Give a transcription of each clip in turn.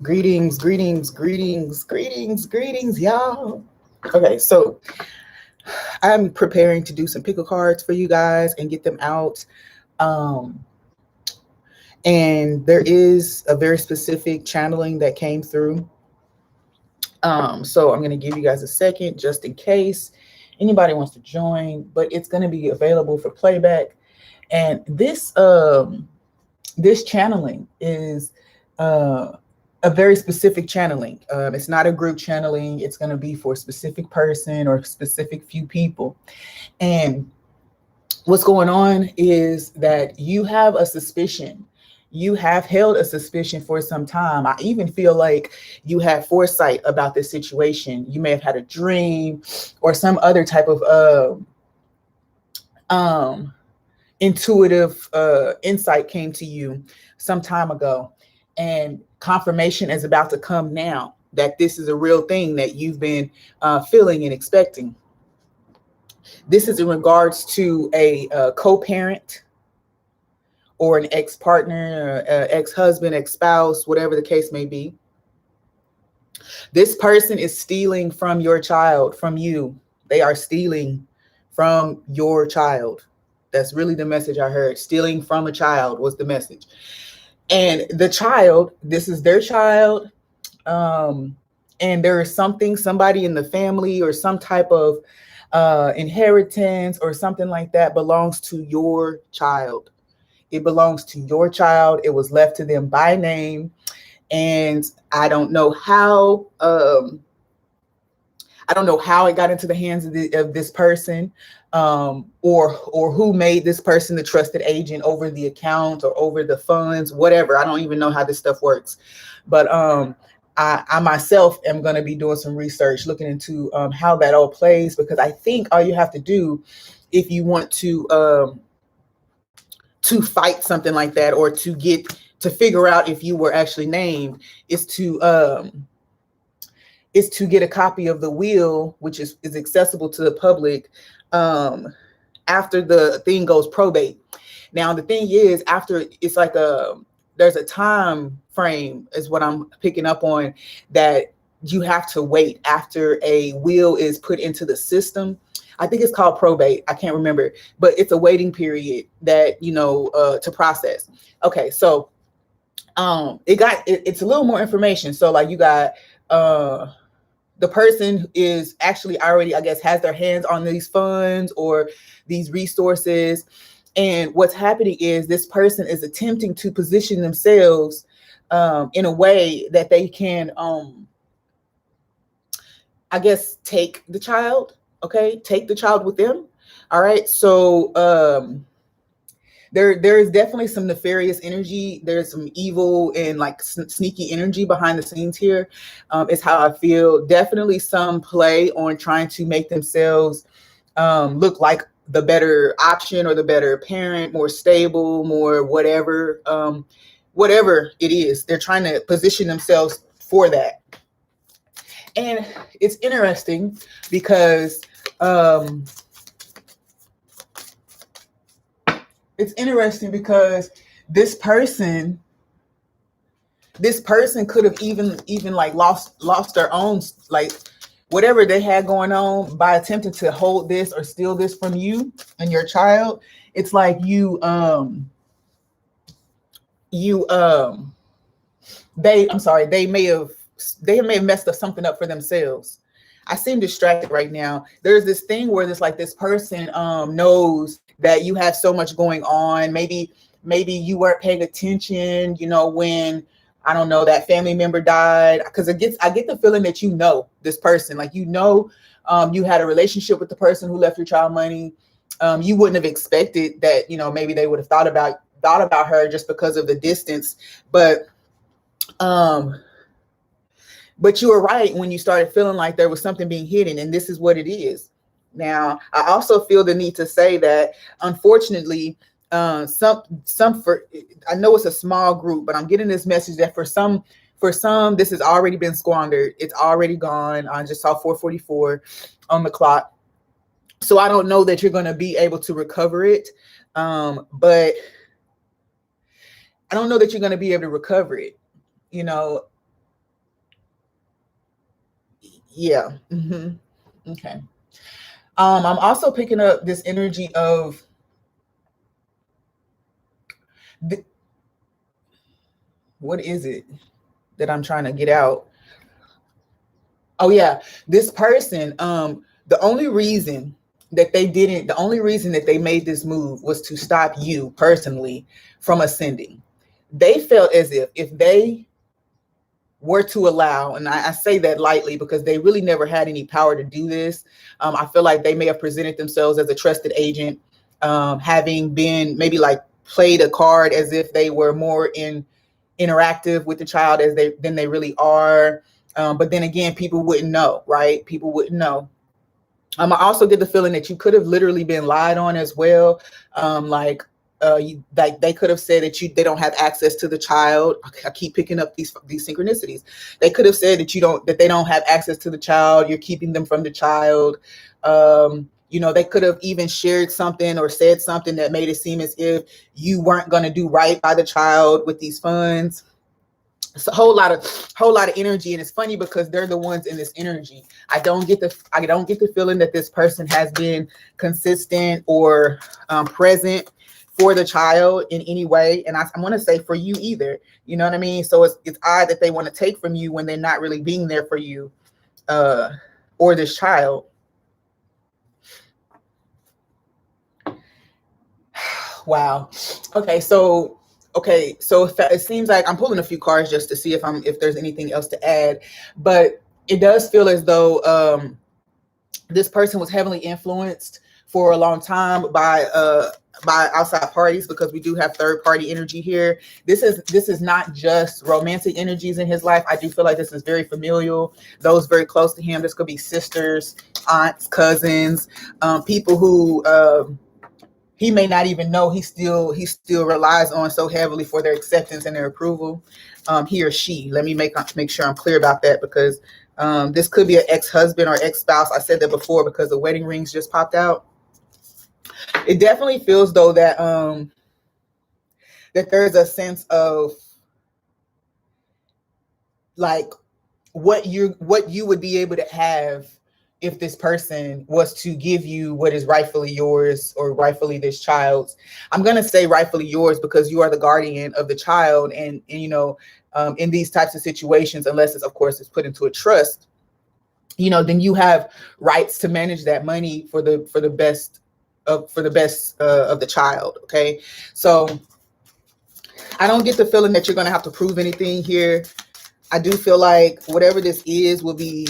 Greetings, greetings, greetings, greetings, greetings, y'all. Okay, so I'm preparing to do some pickle cards for you guys and get them out. Um, and there is a very specific channeling that came through. So I'm going to give you guys a second just in case anybody wants to join, but it's going to be available for playback. And this channeling is a very specific channeling. It's not a group channeling. It's going to be for a specific person or a specific few people. And what's going on is that you have a suspicion. You have held a suspicion for some time. I even feel like you had foresight about this situation. You may have had a dream or some other type of intuitive insight came to you some time ago, and confirmation is about to come now that this is a real thing that you've been feeling and expecting. This is in regards to a co-parent or an ex-partner, ex-husband, ex-spouse, whatever the case may be. This person is stealing from your child, from you. They are stealing from your child. That's really the message I heard. Stealing from a child was the message. And the child, this is their child. And there is somebody in the family or some type of inheritance or something like that belongs to your child. It belongs to your child. It was left to them by name. And I don't know how it got into the hands of this person, or who made this person the trusted agent over the account or over the funds, whatever. I don't even know how this stuff works. But I myself am going to be doing some research, looking into how that all plays, because I think all you have to do if you want to fight something like that, or to figure out if you were actually named, is to get a copy of the will, which is accessible to the public after the thing goes probate. Now, the thing is, after it's like there's a time frame is what I'm picking up on, that you have to wait after a will is put into the system. I think it's called probate. I can't remember, but it's a waiting period that, to process. Okay. So it's a little more information. So like you got the person is actually already, I guess, has their hands on these funds or these resources. And what's happening is this person is attempting to position themselves in a way that they can, I guess, take the child. Okay, take the child with them. All right. So there is definitely some nefarious energy. There's some evil and like sneaky energy behind the scenes here. Is how I feel. Definitely some play on trying to make themselves look like the better option or the better parent, more stable, more whatever it is. They're trying to position themselves for that. And it's interesting because this person could have even like lost their own, like whatever they had going on by attempting to hold this or steal this from you and your child. It's like they may have messed up something up for themselves. I seem distracted right now. There's this thing where this person knows that you have so much going on. Maybe you weren't paying attention, when, I don't know, that family member died. Because I get the feeling that this person, like, you had a relationship with the person who left your child money. You wouldn't have expected that, maybe they would have thought about her just because of the distance. But you were right when you started feeling like there was something being hidden, and this is what it is. Now, I also feel the need to say that, unfortunately, I know it's a small group, but I'm getting this message that for some, this has already been squandered. It's already gone. I just saw 4:44 on the clock. So I don't know that you're going to be able to recover it. But I don't know that you're going to be able to recover it. Yeah. Okay. I'm also picking up this energy of th- what is it that I'm trying to get out? Oh yeah, this person. The only reason that they made this move was to stop you personally from ascending. They felt as if they were to allow, and I say that lightly because they really never had any power to do this. I feel like they may have presented themselves as a trusted agent, having been maybe like played a card as if they were more interactive with the child than they really are. But then again, people wouldn't know, right? People wouldn't know. I also get the feeling that you could have literally been lied on as well. Like they could have said that they don't have access to the child. I keep picking up these synchronicities. They could have said that they don't have access to the child. You're keeping them from the child. They could have even shared something or said something that made it seem as if you weren't going to do right by the child with these funds. It's a whole lot of energy, and it's funny because they're the ones in this energy. I don't get the feeling that this person has been consistent or present for the child in any way, and I want to say for you either. You know what I mean? So it's odd that they want to take from you when they're not really being there for you uh, or this child. Wow. Okay, so it seems like I'm pulling a few cards just to see if there's anything else to add, but it does feel as though this person was heavily influenced for a long time by outside parties, because we do have third party energy here. This is not just romantic energies in his life. I do feel like this is very familial. Those very close to him. This could be sisters, aunts, cousins, people who he may not even know he still relies on so heavily for their acceptance and their approval. He or she. Let me make sure I'm clear about that, because this could be an ex-husband or ex-spouse. I said that before because the wedding rings just popped out. It definitely feels though that there's a sense of like what you would be able to have if this person was to give you what is rightfully yours or rightfully this child's. I'm going to say rightfully yours because you are the guardian of the child, and in these types of situations, unless it's of course it's put into a trust, then you have rights to manage that money for the best of the child. Okay, so I don't get the feeling that you're going to have to prove anything here. I do feel like whatever this is will be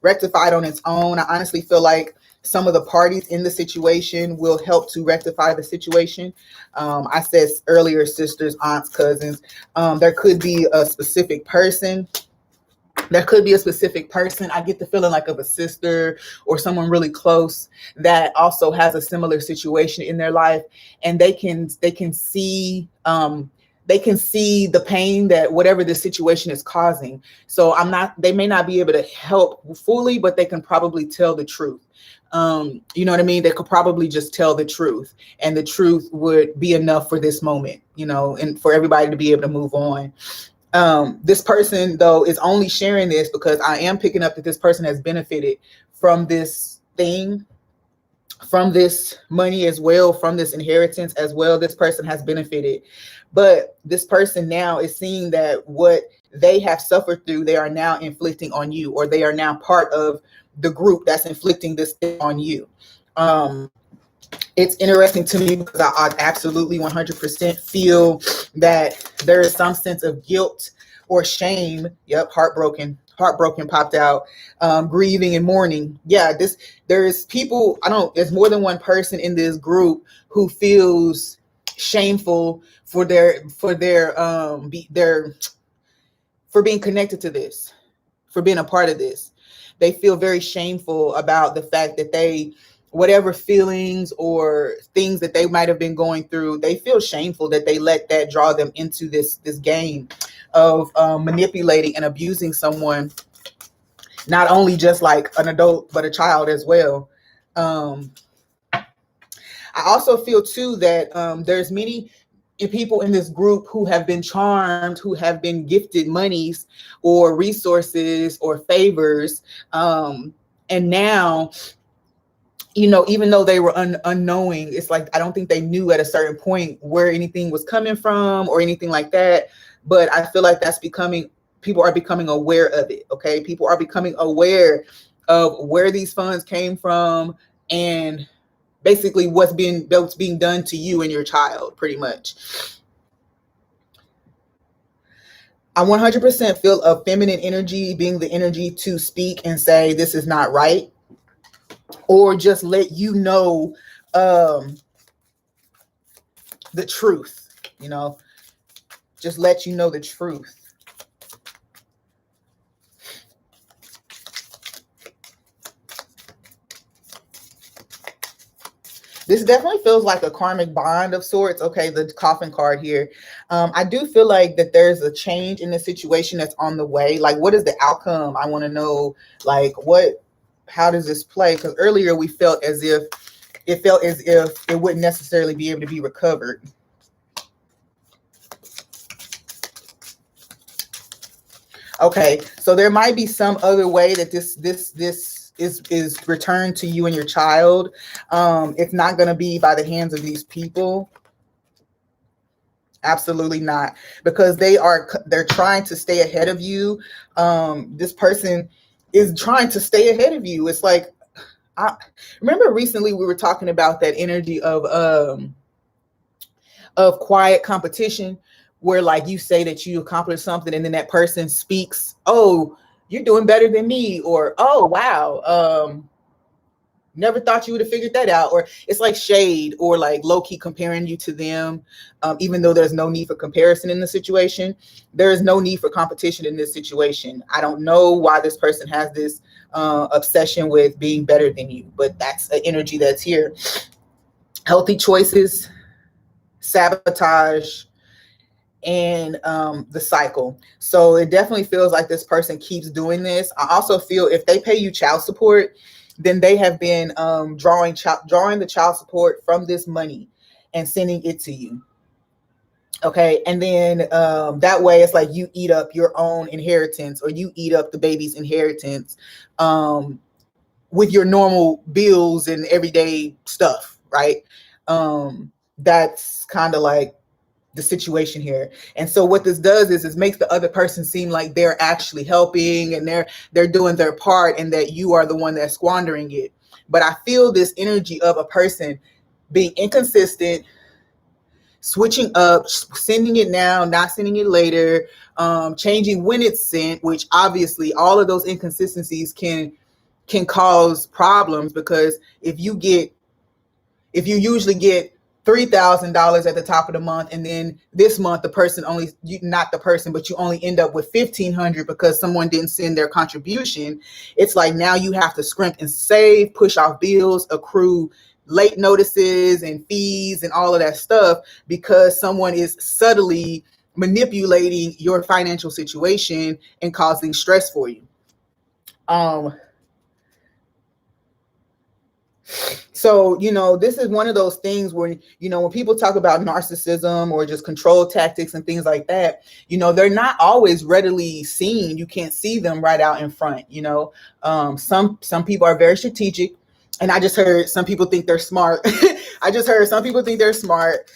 rectified on its own. I honestly feel like some of the parties in the situation will help to rectify the situation. I said earlier, sisters, aunts, cousins. There could be a specific person. I get the feeling like of a sister or someone really close that also has a similar situation in their life, and they can see the pain that whatever the situation is causing. So they may not be able to help fully, but they can probably tell the truth. You know what I mean? They could probably just tell the truth, and the truth would be enough for this moment, and for everybody to be able to move on. This person though is only sharing this because I am picking up that this person has benefited from this thing, from this money as well, from this inheritance as well. This person has benefited, but this person now is seeing that what they have suffered through, they are now inflicting on you, or they are now part of the group that's inflicting this thing on you. It's interesting to me because I absolutely 100% feel that there is some sense of guilt or shame. Yep, heartbroken popped out. Grieving and mourning. Yeah, there's people. There's more than one person in this group who feels shameful for being connected to this, for being a part of this. They feel very shameful about the fact that whatever feelings or things that they might have been going through, they feel shameful that they let that draw them into this game of manipulating and abusing someone, not only just like an adult, but a child as well. I also feel too that there's many people in this group who have been charmed, who have been gifted monies or resources or favors. And now, even though they were unknowing, it's like, I don't think they knew at a certain point where anything was coming from or anything like that. But I feel like people are becoming aware of it. Okay. People are becoming aware of where these funds came from and basically what's being done to you and your child, pretty much. I 100% feel a feminine energy being the energy to speak and say, this is not right. Or just let you know the truth, just let you know the truth. This definitely feels like a karmic bond of sorts. Okay, the coffin card here. I do feel like that there's a change in the situation that's on the way. Like, what is the outcome? I want to know, like, how does this play? Because earlier we felt as if it wouldn't necessarily be able to be recovered. Okay, so there might be some other way that this is returned to you and your child. It's not going to be by the hands of these people. Absolutely not, because they're trying to stay ahead of you. This person is trying to stay ahead of you. It's like, I remember recently we were talking about that energy of quiet competition, where like you say that you accomplished something and then that person speaks, oh, you're doing better than me, or oh wow, never thought you would have figured that out. Or it's like shade or like low-key comparing you to them, even though there's no need for comparison in the situation. There is no need for competition in this situation. I don't know why this person has this obsession with being better than you, but that's an energy that's here. Healthy choices, sabotage, and the cycle. So it definitely feels like this person keeps doing this. I also feel if they pay you child support, then they have been drawing the child support from this money and sending it to you. Okay, and then that way it's like you eat up your own inheritance, or you eat up the baby's inheritance with your normal bills and everyday stuff, right? That's kind of like the situation here. And so what this does is it makes the other person seem like they're actually helping and they're doing their part, and that you are the one that's squandering it. But I feel this energy of a person being inconsistent, switching up, sending it now, not sending it later, changing when it's sent, which obviously all of those inconsistencies can cause problems, because if you usually get $3,000 at the top of the month, and then this month the person not the person, but you only end up with $1,500 because someone didn't send their contribution. It's like now you have to scrimp and save, push off bills, accrue late notices and fees and all of that stuff, because someone is subtly manipulating your financial situation and causing stress for you. So, this is one of those things where, when people talk about narcissism or just control tactics and things like that, they're not always readily seen. You can't see them right out in front. Some people are very strategic, and I just heard some people think they're smart. I just heard some people think they're smart.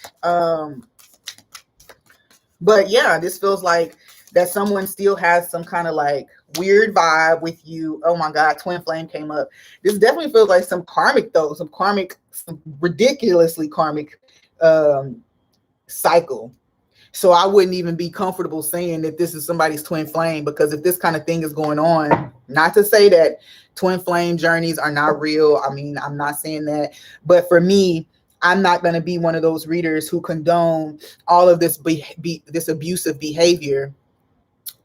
But yeah, this feels like that someone still has some kind of like weird vibe with you. Oh my God, twin flame came up. This definitely feels like some ridiculously karmic cycle. So I wouldn't even be comfortable saying that this is somebody's twin flame, because if this kind of thing is going on, not to say that twin flame journeys are not real. I mean, I'm not saying that, but for me, I'm not going to be one of those readers who condone all of this this abusive behavior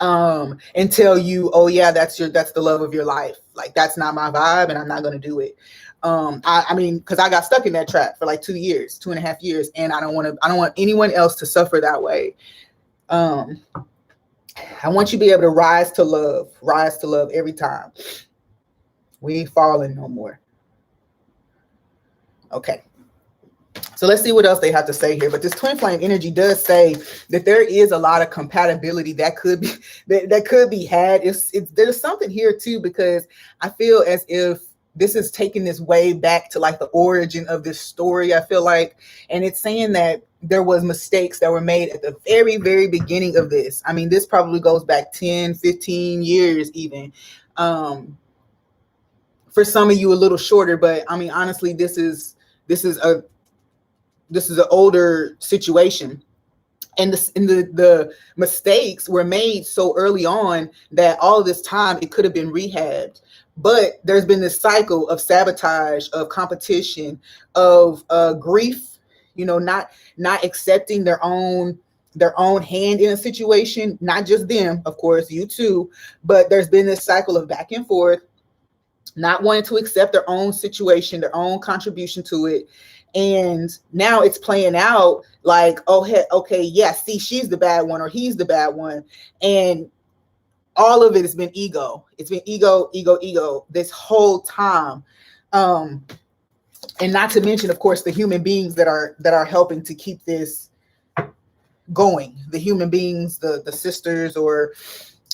and tell you, oh yeah, that's the love of your life. Like, that's not my vibe, and I'm not going to do it. I mean, because I got stuck in that trap for like 2.5 years, and I don't want anyone else to suffer that way. I want you to be able to rise to love every time. We ain't falling no more. Okay. So let's see what else they have to say here. But this twin flame energy does say that there is a lot of compatibility that could be that could be had. There's something here too, because I feel as if this is taking this way back to like the origin of this story, I feel like. And it's saying that there was mistakes that were made at the very, very beginning of this. I mean, this probably goes back 10, 15 years even. For some of you a little shorter, but I mean, honestly, this is a an older situation. And the mistakes were made so early on that all of this time it could have been rehabbed. But there's been this cycle of sabotage, of competition, of grief, not accepting their own hand in a situation, not just them, of course, you too, but there's been this cycle of back and forth, not wanting to accept their own situation, their own contribution to it. And now it's playing out like, oh, hey, okay, yeah, see, she's the bad one or he's the bad one. And all of it has been ego. It's been ego, ego, ego this whole time. And not to mention, of course, the human beings that are helping to keep this going. The human beings, the sisters, or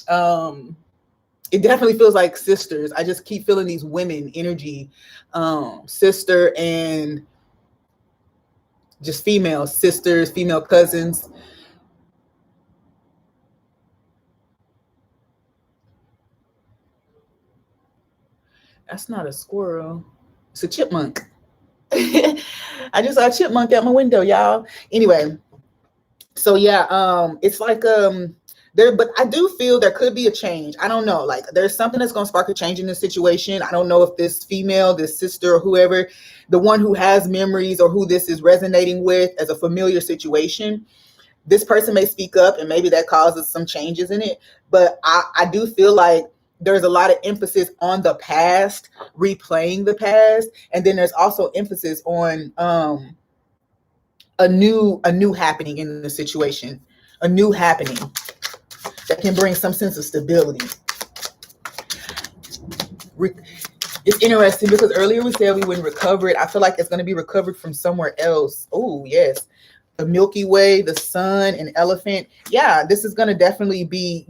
it definitely feels like sisters. I just keep feeling these women energy, sister and just female sisters, female cousins. That's not a squirrel. It's a chipmunk. I just saw a chipmunk at my window, y'all. Anyway, so yeah, it's like there, but I do feel there could be a change. I don't know. Like there's something that's gonna spark a change in this situation. I don't know if this female, this sister, or whoever, the one who has memories or who this is resonating with as a familiar situation, this person may speak up and maybe that causes some changes in it. But I do feel like there's a lot of emphasis on the past, replaying the past, and then there's also emphasis on a new happening in the situation, a new happening that can bring some sense of stability. It's interesting because earlier we said we wouldn't recover it. I feel like it's going to be recovered from somewhere else. Oh, yes. The Milky Way, the sun, and elephant. Yeah, this is going to definitely be,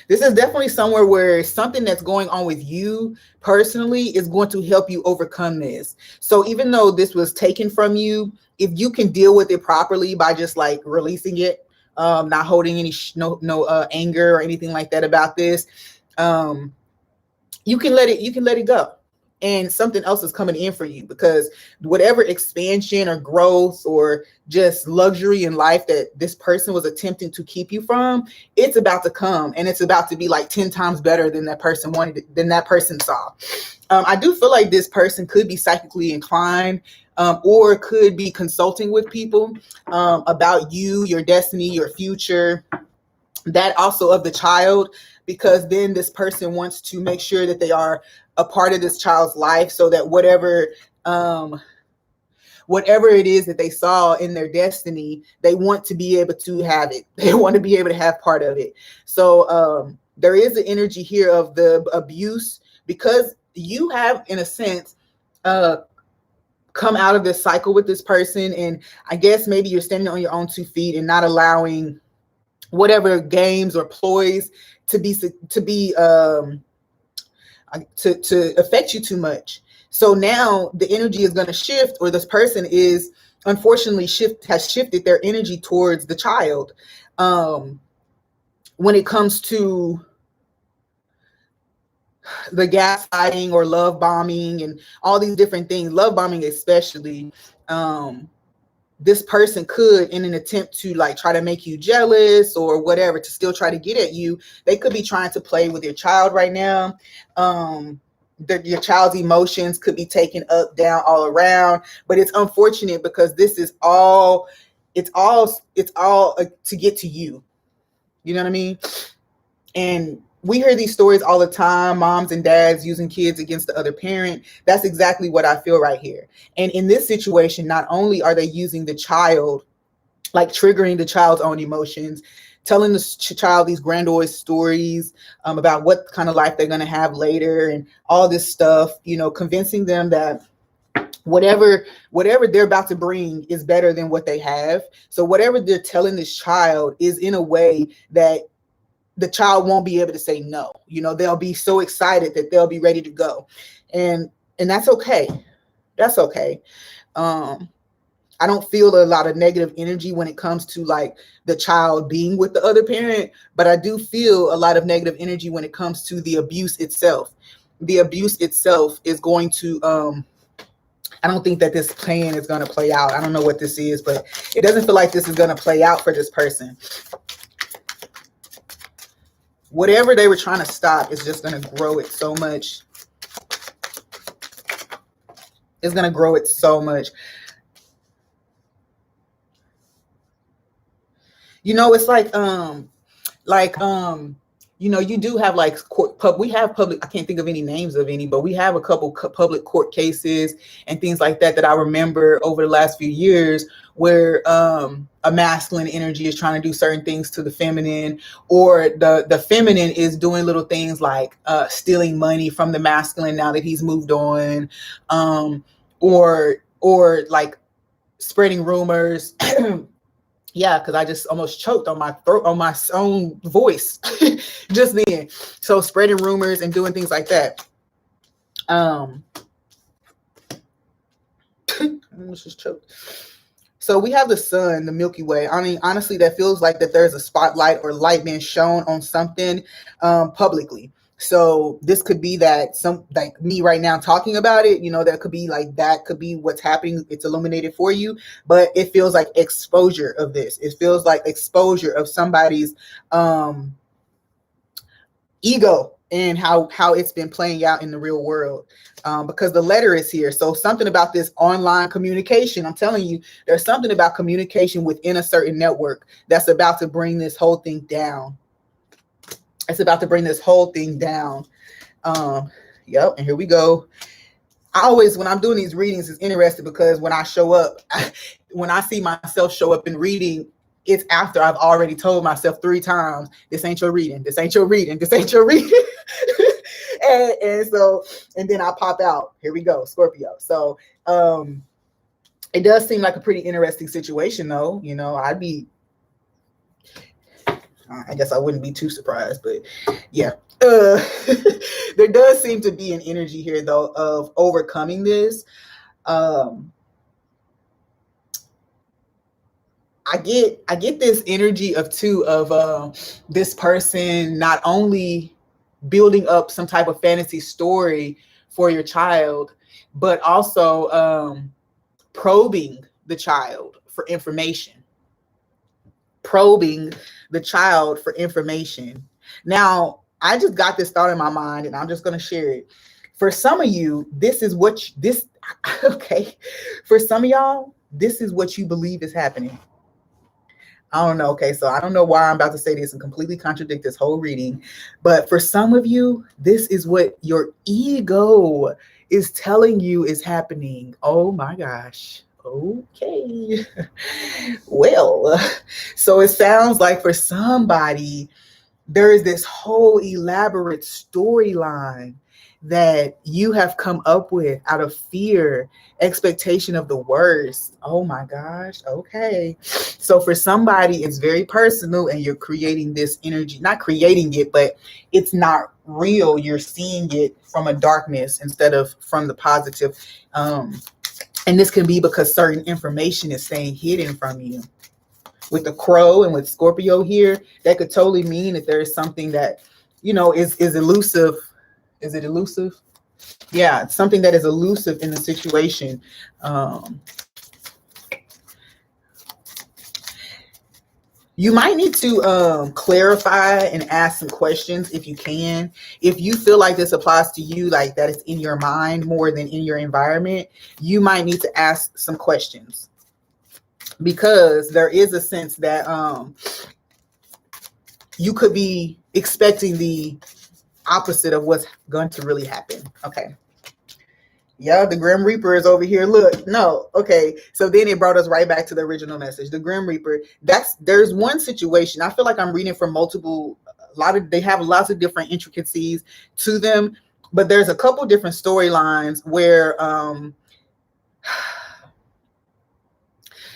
this is definitely somewhere where something that's going on with you personally is going to help you overcome this. So even though this was taken from you, if you can deal with it properly by just like releasing it, not holding any anger or anything like that about this, you can let it go. And something else is coming in for you, because whatever expansion or growth or just luxury in life that this person was attempting to keep you from, it's about to come, and it's about to be like 10 times better than that person wanted, than that person saw. I do feel like this person could be psychically inclined, or could be consulting with people about you, your destiny, your future, that also of the child, because then this person wants to make sure that they are a part of this child's life, so that whatever it is that they saw in their destiny, they want to be able to have it. They want to be able to have part of it. So there is the energy here of the abuse, because you have, in a sense, come out of this cycle with this person, and I guess maybe you're standing on your own 2 feet and not allowing whatever games or ploys to affect you too much. So now the energy is going to shift, or this person is unfortunately has shifted their energy towards the child. When it comes to the gaslighting or love bombing and all these different things, love bombing especially, this person could, in an attempt to like try to make you jealous or whatever, to still try to get at you, they could be trying to play with your child right now. Your child's emotions could be taken up, down, all around. But it's unfortunate because this is all, it's all to get to you. You know what I mean? And we hear these stories all the time, moms and dads using kids against the other parent. That's exactly what I feel right here. And in this situation, not only are they using the child, like triggering the child's own emotions, telling the child these grandiose stories about what kind of life they're going to have later and all this stuff, convincing them that whatever they're about to bring is better than what they have. So whatever they're telling this child is in a way that the child won't be able to say no. You know, they'll be so excited that they'll be ready to go. And that's okay. That's okay. Um, I don't feel a lot of negative energy when it comes to like the child being with the other parent, but I do feel a lot of negative energy when it comes to the abuse itself. The abuse itself is going to, I don't think that this plan is going to play out. I don't know what this is, but it doesn't feel like this is going to play out for this person. Whatever they were trying to stop is just going to grow it so much. It's going to grow it so much. You know, it's like, you know, you do have like we have public, I can't think of any names of any, but we have a couple public court cases and things like that I remember over the last few years where a masculine energy is trying to do certain things to the feminine, or the feminine is doing little things like stealing money from the masculine now that he's moved on, or like spreading rumors. Yeah, because I just almost choked on my throat, on my own voice just then. So spreading rumors and doing things like that. I almost just choked. So we have the sun, the Milky Way. I mean, honestly, that feels like that there's a spotlight or light being shown on something publicly. So this could be that some, like me right now talking about it, you know, that could be like, that could be what's happening. It's illuminated for you, but it feels like exposure of this. It feels like exposure of somebody's ego and how it's been playing out in the real world, because the letter is here. So something about this online communication, I'm telling you, there's something about communication within a certain network that's about to bring this whole thing down. It's about to bring this whole thing down. Yep. And here we go. I always, when I'm doing these readings, it's interesting because when I show up, when I see myself show up in reading, it's after I've already told myself 3 times, this ain't your reading. This ain't your reading. This ain't your reading. and then I pop out. Here we go, Scorpio. So it does seem like a pretty interesting situation though. You know, I guess I wouldn't be too surprised, but yeah. There does seem to be an energy here though of overcoming this. I get this energy of this person not only building up some type of fantasy story for your child, but also probing the child for information. Probing the child for information. Now, I just got this thought in my mind and I'm just going to share it. For some of you, this is what okay. For some of y'all, this is what you believe is happening. I don't know. Okay. So I don't know why I'm about to say this and completely contradict this whole reading, but for some of you, this is what your ego is telling you is happening. Oh my gosh. Okay. Well, so it sounds like for somebody, there is this whole elaborate storyline that you have come up with out of fear, expectation of the worst. Oh my gosh. Okay. So for somebody, it's very personal and you're creating this energy, not creating it, but it's not real. You're seeing it from a darkness instead of from the positive. And this can be because certain information is staying hidden from you. With the crow and with Scorpio here, that could totally mean that there is something that, you know, is elusive. Is it elusive? Yeah, it's something that is elusive in the situation. You might need to clarify and ask some questions if you can. If you feel like this applies to you, like that it's in your mind more than in your environment, you might need to ask some questions. Because there is a sense that you could be expecting the opposite of what's going to really happen. Okay. Yeah, the Grim Reaper is over here. Look, no. Okay. So then it brought us right back to the original message. The Grim Reaper, there's one situation. I feel like I'm reading from they have lots of different intricacies to them, but there's a couple different storylines where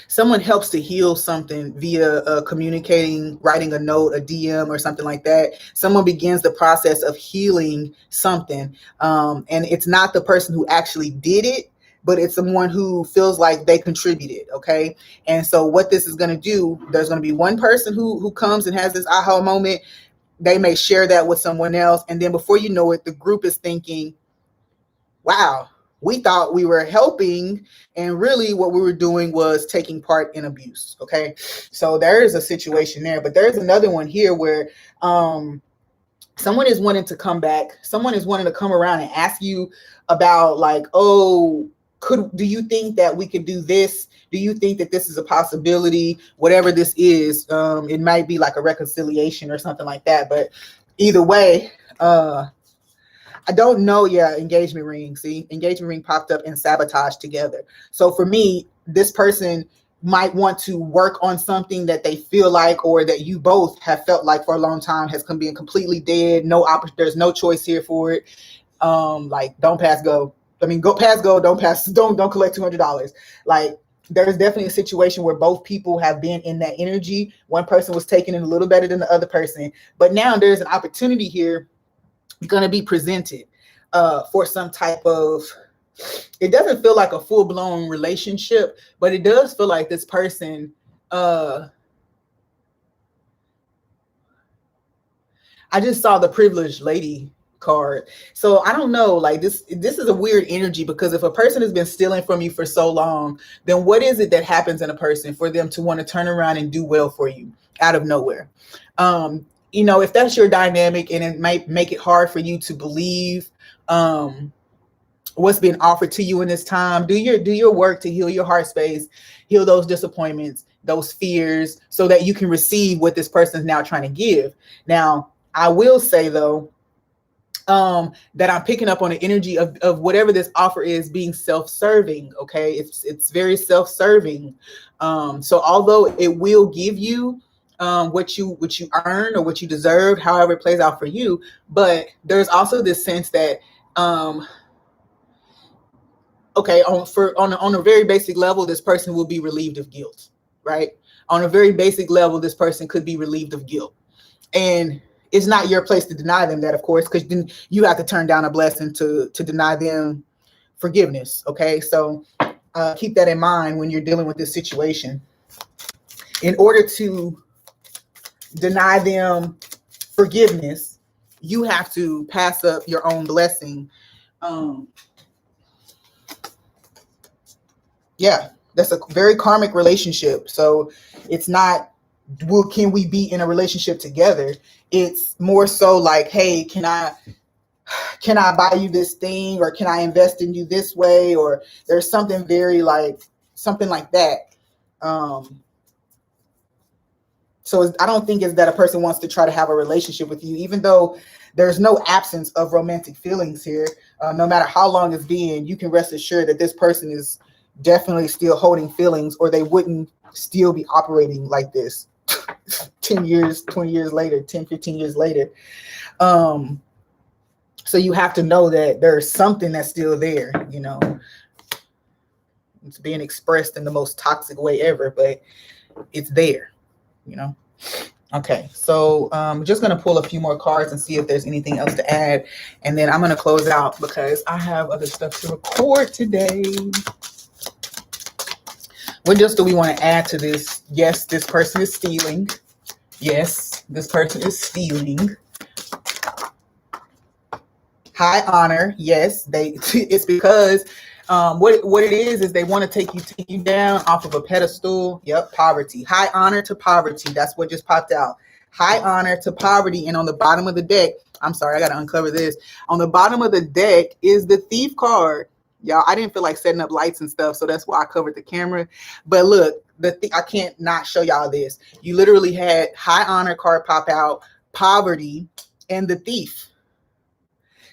someone helps to heal something via communicating, writing a note, a DM, or something like that. Someone begins the process of healing something. And it's not the person who actually did it, but it's someone who feels like they contributed. Okay. And so what this is going to do, there's going to be one person who comes and has this aha moment. They may share that with someone else. And then before you know it, the group is thinking, wow, we thought we were helping, and really what we were doing was taking part in abuse. Okay. So there is a situation there, but there's another one here where someone is wanting to come back. Someone is wanting to come around and ask you about, like, oh, do you think that we could do this? Do you think that this is a possibility? Whatever this is, it might be like a reconciliation or something like that. But either way, I don't know. Yeah, engagement ring. See, engagement ring popped up and sabotage together. So for me, this person might want to work on something that they feel like, or that you both have felt like for a long time has been completely dead. There's no choice here for it. Like, don't pass go. I mean, go pass go. Don't pass. Don't collect $200. Like, there's definitely a situation where both people have been in that energy. One person was taking it a little better than the other person, but now there's an opportunity here going to be presented for some type of, it doesn't feel like a full-blown relationship, but it does feel like this person, I just saw the privileged lady card. So I don't know, like this is a weird energy, because if a person has been stealing from you for so long, then what is it that happens in a person for them to want to turn around and do well for you out of nowhere? If that's your dynamic, and it might make it hard for you to believe what's being offered to you in this time, do your work to heal your heart space, heal those disappointments, those fears, so that you can receive what this person is now trying to give. Now, I will say though, that I'm picking up on the energy of whatever this offer is being self-serving. Okay, it's very self-serving. So although it will give you what you earn or what you deserve, however it plays out for you, but there's also this sense that okay, on a very basic level, this person will be relieved of guilt, right? On a very basic level, this person could be relieved of guilt, and it's not your place to deny them that, of course, because then you have to turn down a blessing to deny them forgiveness. Okay, so keep that in mind when you're dealing with this situation. In order to deny them forgiveness, you have to pass up your own blessing. Yeah, that's a very karmic relationship. So it's not, can we be in a relationship together? It's more so like, hey, can I buy you this thing, or can I invest in you this way? Or there's something very like something like that. So I don't think it's that a person wants to try to have a relationship with you, even though there's no absence of romantic feelings here. No matter how long it's been, you can rest assured that this person is definitely still holding feelings, or they wouldn't still be operating like this 10 years, 20 years later, 10, 15 years later. So you have to know that there's something that's still there, it's being expressed in the most toxic way ever, but it's there, Okay, so I'm just going to pull a few more cards and see if there's anything else to add, and then I'm going to close out because I have other stuff to record today. What else do we want to add to this? Yes, this person is stealing. Yes, this person is stealing. High honor. Yes, it's because what it is they want to take you down off of a pedestal. Yep, poverty. High honor to poverty. That's what just popped out. High honor to poverty. And on the bottom of the deck, I'm sorry, I got to uncover this. On the bottom of the deck is the thief card. Y'all, I didn't feel like setting up lights and stuff, so that's why I covered the camera. But look, I can't not show y'all this. You literally had high honor card pop out, poverty, and the thief.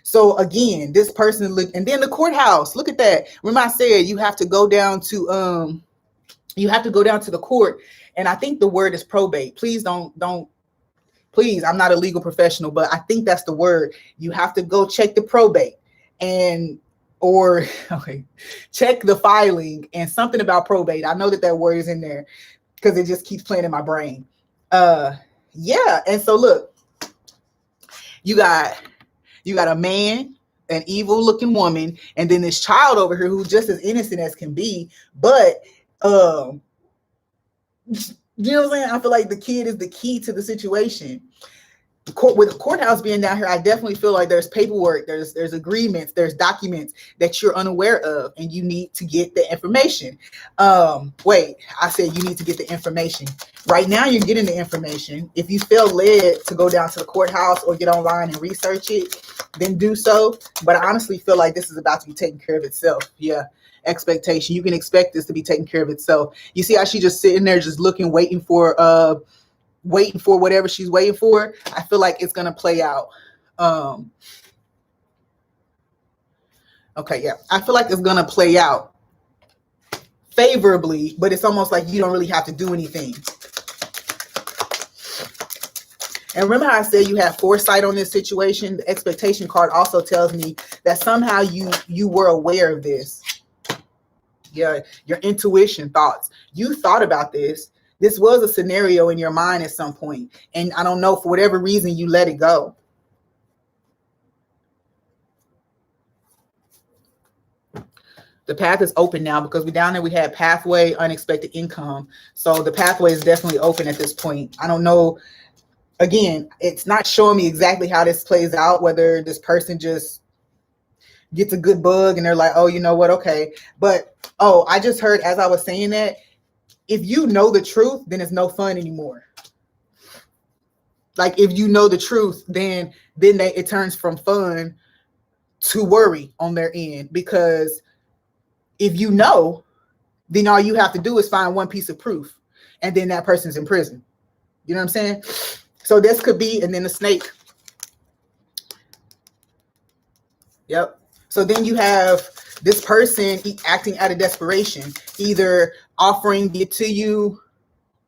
So again, this person and then the courthouse. Look at that. Remember I said you have to go down to the court, and I think the word is probate. Please please, I'm not a legal professional, but I think that's the word. You have to go check the probate. And or okay, check the filing and something about probate. I know that that word is in there because it just keeps playing in my brain. Yeah, and so look, you got a man, an evil looking woman, and then this child over here who's just as innocent as can be, but you know what I'm saying? I feel like the kid is the key to the situation. With the courthouse being down here, I definitely feel like there's paperwork, there's agreements, there's documents that you're unaware of, and you need to get the information. Wait, I said you need to get the information. Right now, you're getting the information. If you feel led to go down to the courthouse or get online and research it, then do so. But I honestly feel like this is about to be taken care of itself. Yeah. Expectation. You can expect this to be taken care of itself. You see how she just sitting there, just looking, waiting for whatever she's waiting for. I feel like it's gonna play out. Okay, yeah, I feel like it's gonna play out favorably, but it's almost like you don't really have to do anything. And remember how I said you have foresight on this situation? The expectation card also tells me that somehow you were aware of this. Yeah, your intuition, thoughts. You thought about this. This was a scenario in your mind at some point, and I don't know, for whatever reason, you let it go. The path is open now because we down there, we had pathway, unexpected income. So the pathway is definitely open at this point. I don't know. Again, it's not showing me exactly how this plays out, whether this person just gets a good bug and they're like, oh, you know what? Okay. But, oh, I just heard as I was saying that, if you know the truth, then it's no fun anymore. Like if you know the truth, then it turns from fun to worry on their end, because if you know, then all you have to do is find one piece of proof, and then that person's in prison. You know what I'm saying? So this could be, and then the snake. Yep. So then you have this person acting out of desperation, either offering it to you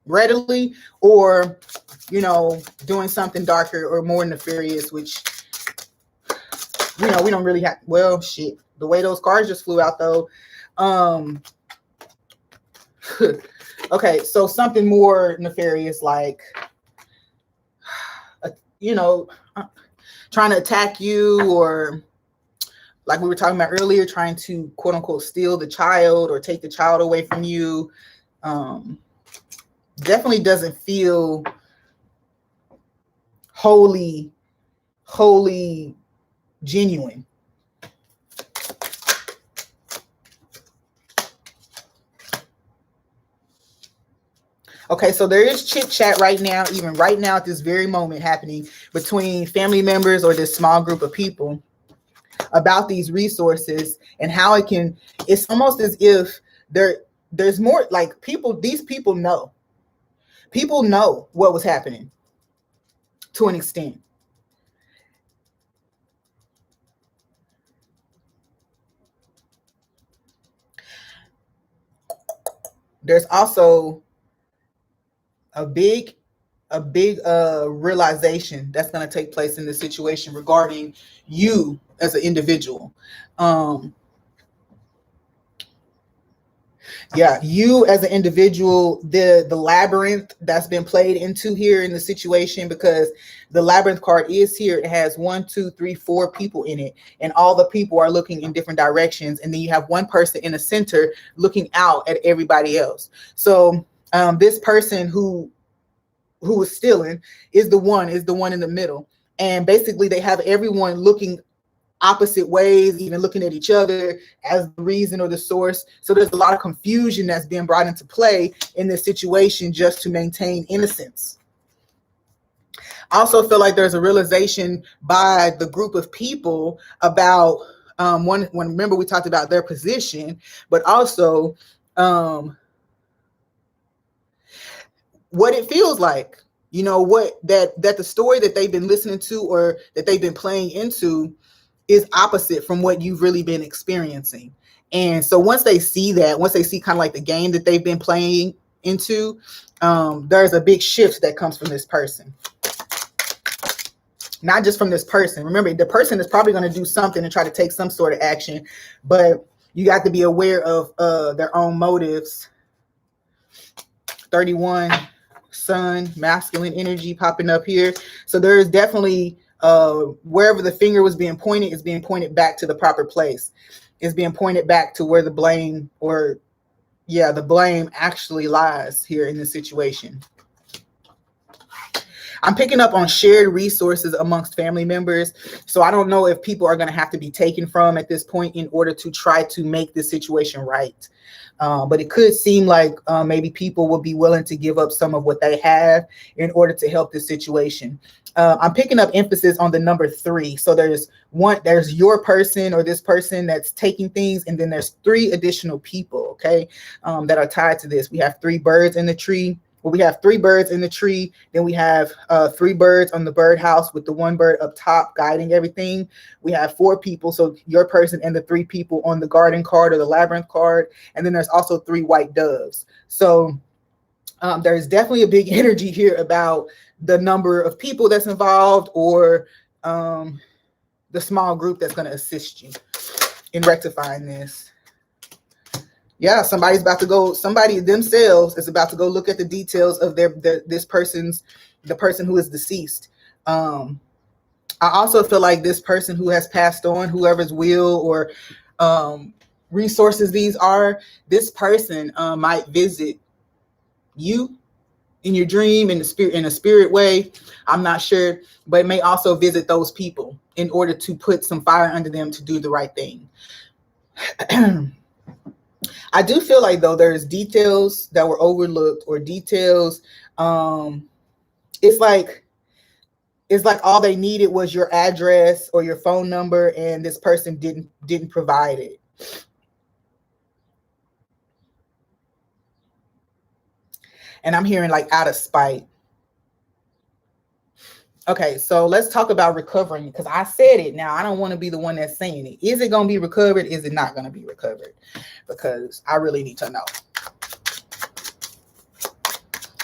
readily or, you know, doing something darker or more nefarious, which, you know, we don't really have. Well, shit, the way those cards just flew out though. Okay, so something more nefarious, like, you know, trying to attack you, or like we were talking about earlier, trying to quote unquote steal the child or take the child away from you. Definitely doesn't feel wholly genuine. Okay, so there is chit chat right now, even right now at this very moment, happening between family members or this small group of people about these resources and how it can. It's almost as if there's more, like, these people know what was happening to an extent. There's also a big realization that's going to take place in this situation regarding you as an individual. Yeah, you as an individual, the labyrinth that's been played into here in the situation, because the labyrinth card is here. It has 1, 2, 3, 4 people in it, and all the people are looking in different directions, and then you have one person in the center looking out at everybody else. So this person who was stealing is the one in the middle, and basically they have everyone looking opposite ways, even looking at each other as the reason or the source. So there's a lot of confusion that's being brought into play in this situation just to maintain innocence. I also feel like there's a realization by the group of people about one, remember we talked about their position, but also what it feels like, you know, what that the story that they've been listening to or that they've been playing into is opposite from what you've really been experiencing. And so once they see kind of like the game that they've been playing into, there's a big shift that comes from this person. not just from this person. Remember, the person is probably going to do something and try to take some sort of action, but you got to be aware of their own motives. 31 sun, masculine energy popping up here. So there is definitely wherever the finger was being pointed is being pointed back to the proper place. It's being pointed back to where the blame the blame actually lies here in this situation. I'm picking up on shared resources amongst family members. So I don't know if people are going to have to be taken from at this point in order to try to make the situation right. But it could seem like maybe people will be willing to give up some of what they have in order to help this situation. I'm picking up emphasis on the number 3. So there's your person or this person that's taking things, and then there's 3 additional people, okay, that are tied to this. We have 3 birds in the tree. Well, we have 3 birds in the tree. Then we have 3 birds on the birdhouse with the 1 bird up top guiding everything. We have 4 people. So your person and the 3 people on the garden card or the labyrinth card. And then there's also 3 white doves. So there's definitely a big energy here about the number of people that's involved, or the small group that's going to assist you in rectifying this. Yeah, somebody themselves is about to go look at the details of the person who is deceased. I also feel like this person who has passed on, whoever's will or resources these are, this person might visit you in your dream, in a spirit way. I'm not sure, but it may also visit those people in order to put some fire under them to do the right thing. I do feel like, though, there's details that were overlooked, or details. It's like all they needed was your address or your phone number, and this person didn't provide it. And I'm hearing like out of spite. Okay, so let's talk about recovering, because I said it. Now, I don't want to be the one that's saying it. Is it going to be recovered? Is it not going to be recovered? Because I really need to know.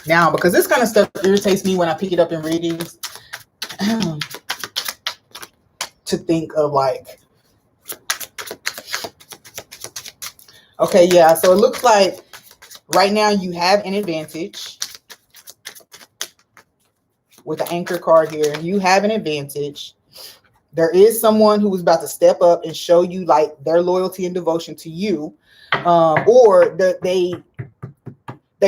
Now, because this kind of stuff irritates me when I pick it up in readings, to think of like, okay, yeah, so it looks like right now you have an advantage. With the anchor card here, you have an advantage. There is someone who is about to step up and show you like their loyalty and devotion to you, or that they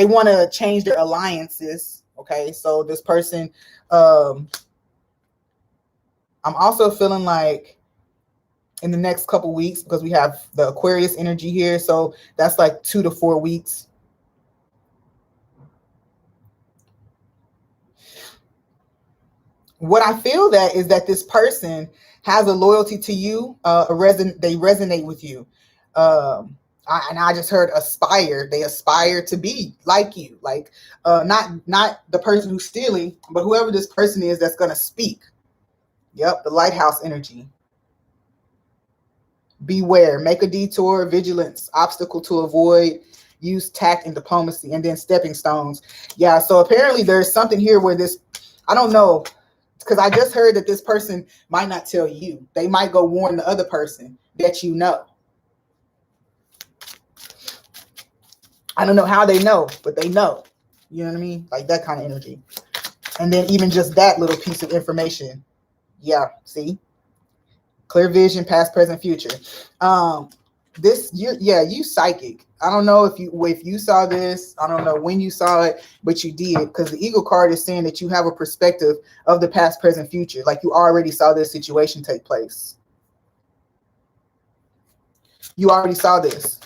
want to change their alliances. Okay, so this person, I'm also feeling like in the next couple weeks, because we have the Aquarius energy here, so that's like 2 to 4 weeks. What I feel that is that this person has a loyalty to you, they resonate with you. I just heard aspire. They aspire to be like you, like not the person who's stealing, but whoever this person is that's going to speak. Yep, the lighthouse energy. Beware, make a detour, vigilance, obstacle to avoid, use tact and diplomacy, and then stepping stones. Yeah, so apparently there's something here where this, I don't know, because I just heard that this person might not tell you. They might go warn the other person that you know. I don't know how they know, but they know. You know what I mean? Like that kind of energy. And then even just that little piece of information. Yeah, see? Clear vision, past, present, future. You psychic. I don't know if you saw this. I don't know when you saw it, but you did, because the Eagle card is saying that you have a perspective of the past, present, future. Like you already saw this situation take place. You already saw this.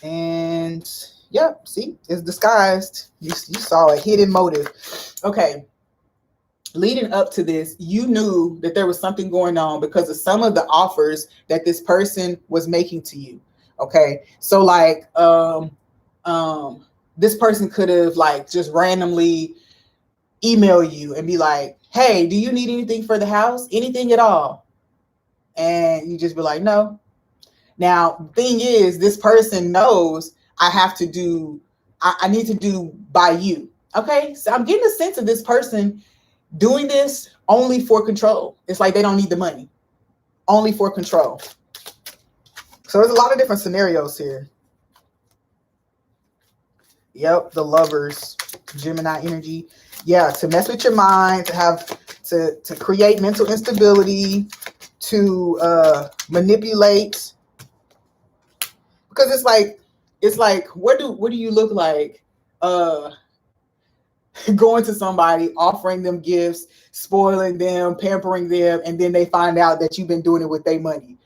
And yeah, see, it's disguised. You saw a hidden motive. Okay. Leading up to this, you knew that there was something going on because of some of the offers that this person was making to you. Okay. So like, this person could have like just randomly email you and be like, hey, do you need anything for the house? Anything at all? And you just be like, no. Now, the thing is, this person knows I need to do by you. Okay, so I'm getting a sense of this person doing this only for control. It's like they don't need the money, only for control. So there's a lot of different scenarios here. Yep, the Lovers, Gemini energy. Yeah, to mess with your mind, to have to create mental instability, to manipulate. Because it's like what do you look like? Going to somebody, offering them gifts, spoiling them, pampering them, and then they find out that you've been doing it with their money.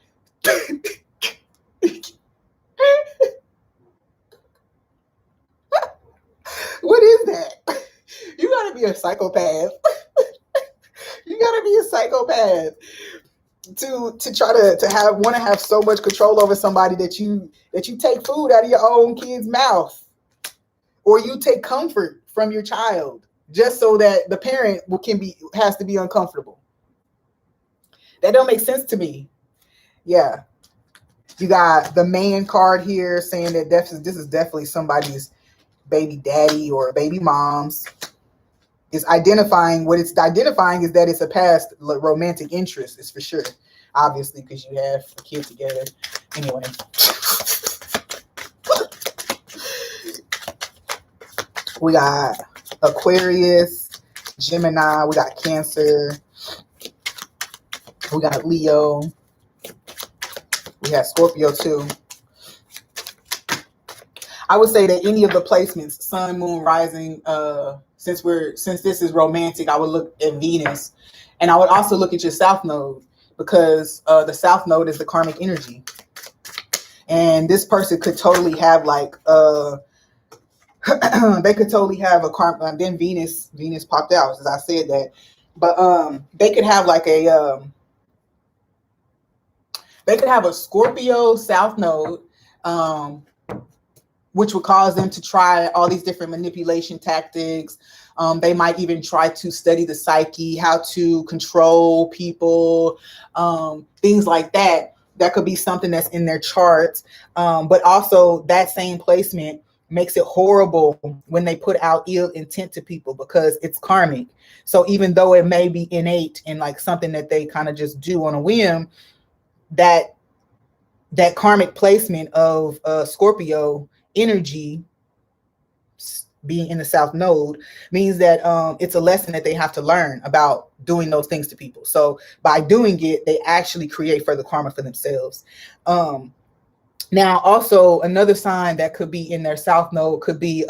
What is that? You gotta be a psychopath. You gotta be a psychopath to try to have want to have so much control over somebody that you take food out of your own kid's mouth, or you take comfort from your child just so that the parent has to be uncomfortable. That don't make sense to me. Yeah. You got the man card here saying that this is definitely somebody's baby daddy or baby mom's. Is identifying what it's identifying is that it's a past romantic interest. It's for sure, obviously, because you have a kid together. Anyway, we got Aquarius, Gemini, we got Cancer, we got Leo, we have Scorpio too. I would say that any of the placements, Sun, Moon, Rising, since this is romantic, I would look at Venus, and I would also look at your South Node, because the South Node is the karmic energy, and this person could totally have like they could totally have a karma. Then Venus popped out as I said that, but they could have like they could have a Scorpio South Node. Which would cause them to try all these different manipulation tactics. They might even try to study the psyche, how to control people, things like that. That could be something that's in their charts. But also that same placement makes it horrible when they put out ill intent to people, because it's karmic. So even though it may be innate and like something that they kind of just do on a whim, that karmic placement of Scorpio energy being in the South Node means that it's a lesson that they have to learn about doing those things to people. So by doing it, they actually create further karma for themselves. Now, also another sign that could be in their South Node could be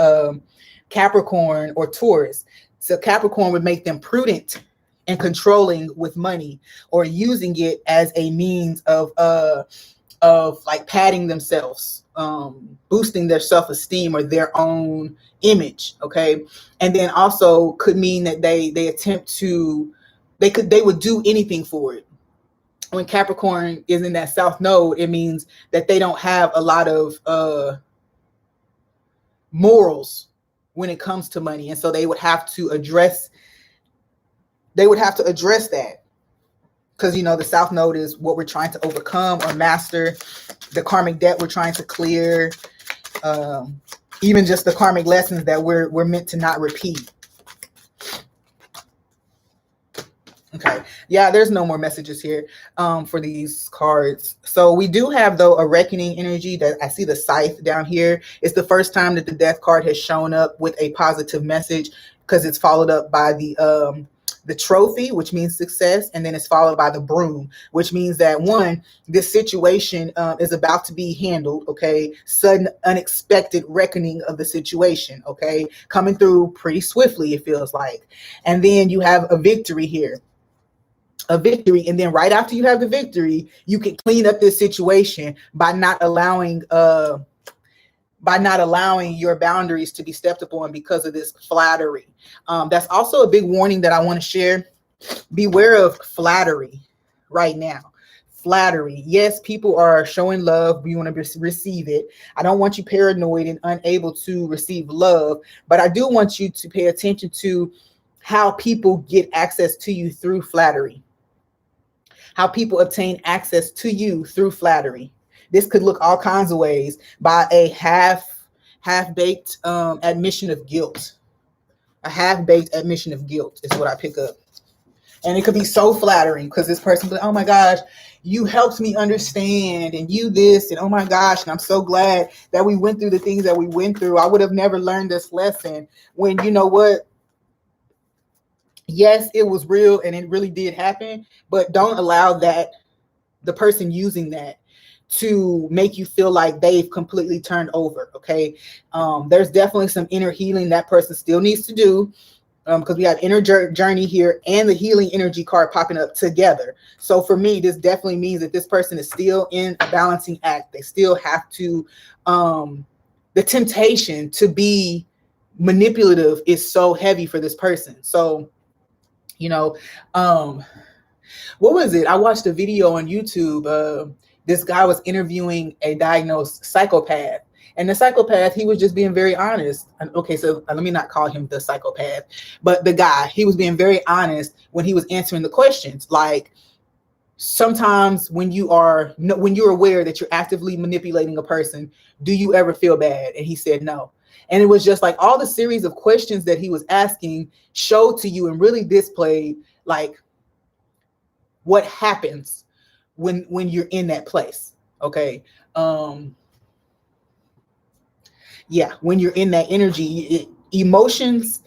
Capricorn or Taurus. So Capricorn would make them prudent and controlling with money, or using it as a means of like padding themselves, boosting their self-esteem or their own image. Okay. And then also could mean that they attempt to, they would do anything for it. When Capricorn is in that South Node, it means that they don't have a lot of morals when it comes to money. And so they would have to address that. Because, you know, the South Node is what we're trying to overcome or master, the karmic debt we're trying to clear, even just the karmic lessons that we're meant to not repeat. Okay. Yeah, there's no more messages here for these cards. So we do have, though, a reckoning energy. That I see the scythe down here. It's the first time that the death card has shown up with a positive message, because it's followed up by the trophy, which means success, and then it's followed by the broom, which means that this situation is about to be handled. Okay, sudden, unexpected reckoning of the situation. Okay, coming through pretty swiftly, it feels like. And then you have a victory here. A victory, and then right after you have the victory, you can clean up this situation by not allowing your boundaries to be stepped upon because of this flattery. That's also a big warning that I want to share. Beware of flattery right now. Flattery. Yes, people are showing love. We want to receive it. I don't want you paranoid and unable to receive love, but I do want you to pay attention to how people get access to you through flattery. How people obtain access to you through flattery. This could look all kinds of ways, by a half-baked admission of guilt. A half-baked admission of guilt is what I pick up. And it could be so flattering because this person be like, oh my gosh, you helped me understand, and you this, and oh my gosh, and I'm so glad that we went through the things that we went through. I would have never learned this lesson. When you know what? Yes, it was real and it really did happen, but don't allow that, the person using that, to make you feel like they've completely turned over. Okay. There's definitely some inner healing that person still needs to do, because we have inner journey here and the healing energy card popping up together. So for me, this definitely means that this person is still in a balancing act. They still have to, the temptation to be manipulative is so heavy for this person. So, you know, what was it? I watched a video on YouTube. This guy was interviewing a diagnosed psychopath. And the psychopath, he was just being very honest. Okay, so let me not call him the psychopath, but the guy, he was being very honest when he was answering the questions. Like, sometimes when you're aware that you're actively manipulating a person, do you ever feel bad? And he said no. And it was just like all the series of questions that he was asking showed to you and really displayed like what happens when you're in that place. Okay. Yeah, when you're in that energy, emotions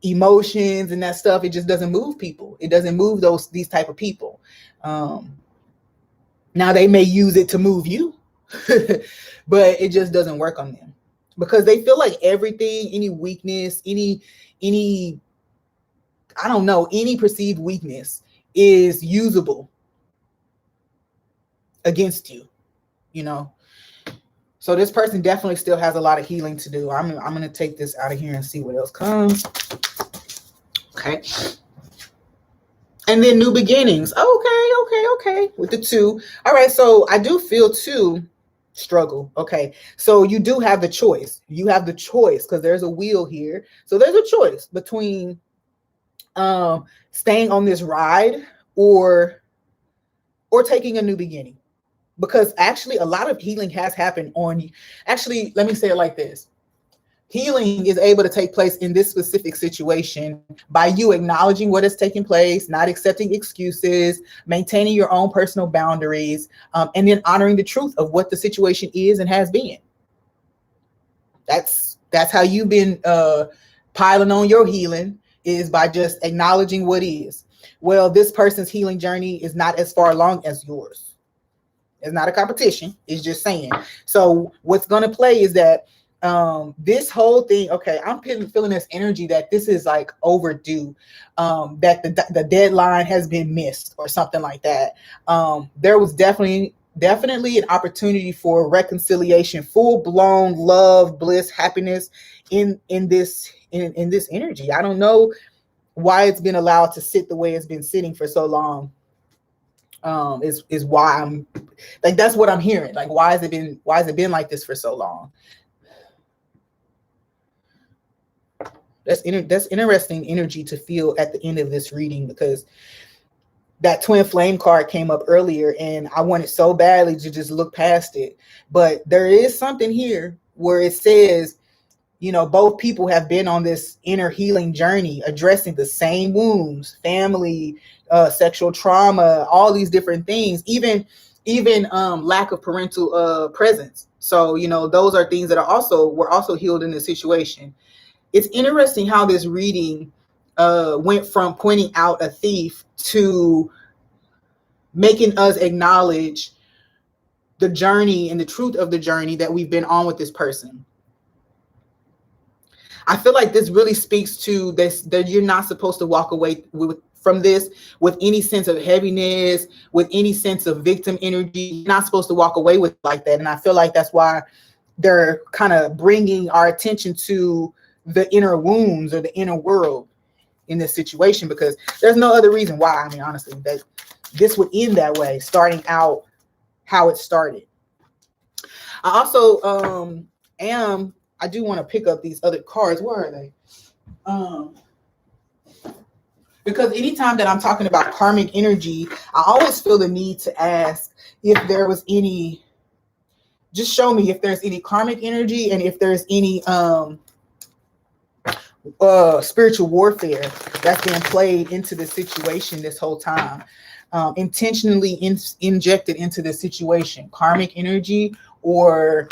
and that stuff, it just doesn't move people. It doesn't move these type of people. Now they may use it to move you, but it just doesn't work on them because they feel like everything, any weakness, any I don't know, any perceived weakness is usable against you, you know. So this person definitely still has a lot of healing to do. I'm going to take this out of here and see what else comes. Okay. And then new beginnings. Okay. With the 2. All right. So I do feel 2 struggle. Okay. So you do have the choice. You have the choice because there's a wheel here. So there's a choice between staying on this ride or taking a new beginning. Because actually a lot of healing has happened on you. Actually, let me say it like this. Healing is able to take place in this specific situation by you acknowledging what is taking place, not accepting excuses, maintaining your own personal boundaries, and then honoring the truth of what the situation is and has been. That's how you've been piling on your healing, is by just acknowledging what is. Well, this person's healing journey is not as far along as yours. It's not a competition. It's just saying. So what's going to play is that this whole thing, okay, I'm feeling this energy that this is like overdue, that the deadline has been missed or something like that. There was definitely an opportunity for reconciliation, full-blown love, bliss, happiness in this energy. I don't know why it's been allowed to sit the way it's been sitting for so long. Is why I'm like, that's what I'm hearing. Like, why has it been like this for so long? That's interesting energy to feel at the end of this reading, because that twin flame card came up earlier and I wanted so badly to just look past it. But there is something here where it says, you know, both people have been on this inner healing journey, addressing the same wounds, family, sexual trauma, all these different things, even lack of parental presence. So, you know, those are things that were also healed in this situation. It's interesting how this reading went from pointing out a thief to making us acknowledge the journey and the truth of the journey that we've been on with this person. I feel like this really speaks to this, that you're not supposed to walk away from this with any sense of heaviness, with any sense of victim energy. You're not supposed to walk away with it like that. And I feel like that's why they're kind of bringing our attention to the inner wounds or the inner world in this situation, because there's no other reason why. I mean, honestly, that this would end that way, starting out how it started. I also I do want to pick up these other cards. Where are they? Because anytime that I'm talking about karmic energy, I always feel the need to ask if there was any, just show me if there's any karmic energy and if there's any, spiritual warfare that's been played into the situation this whole time, intentionally injected into the situation, karmic energy or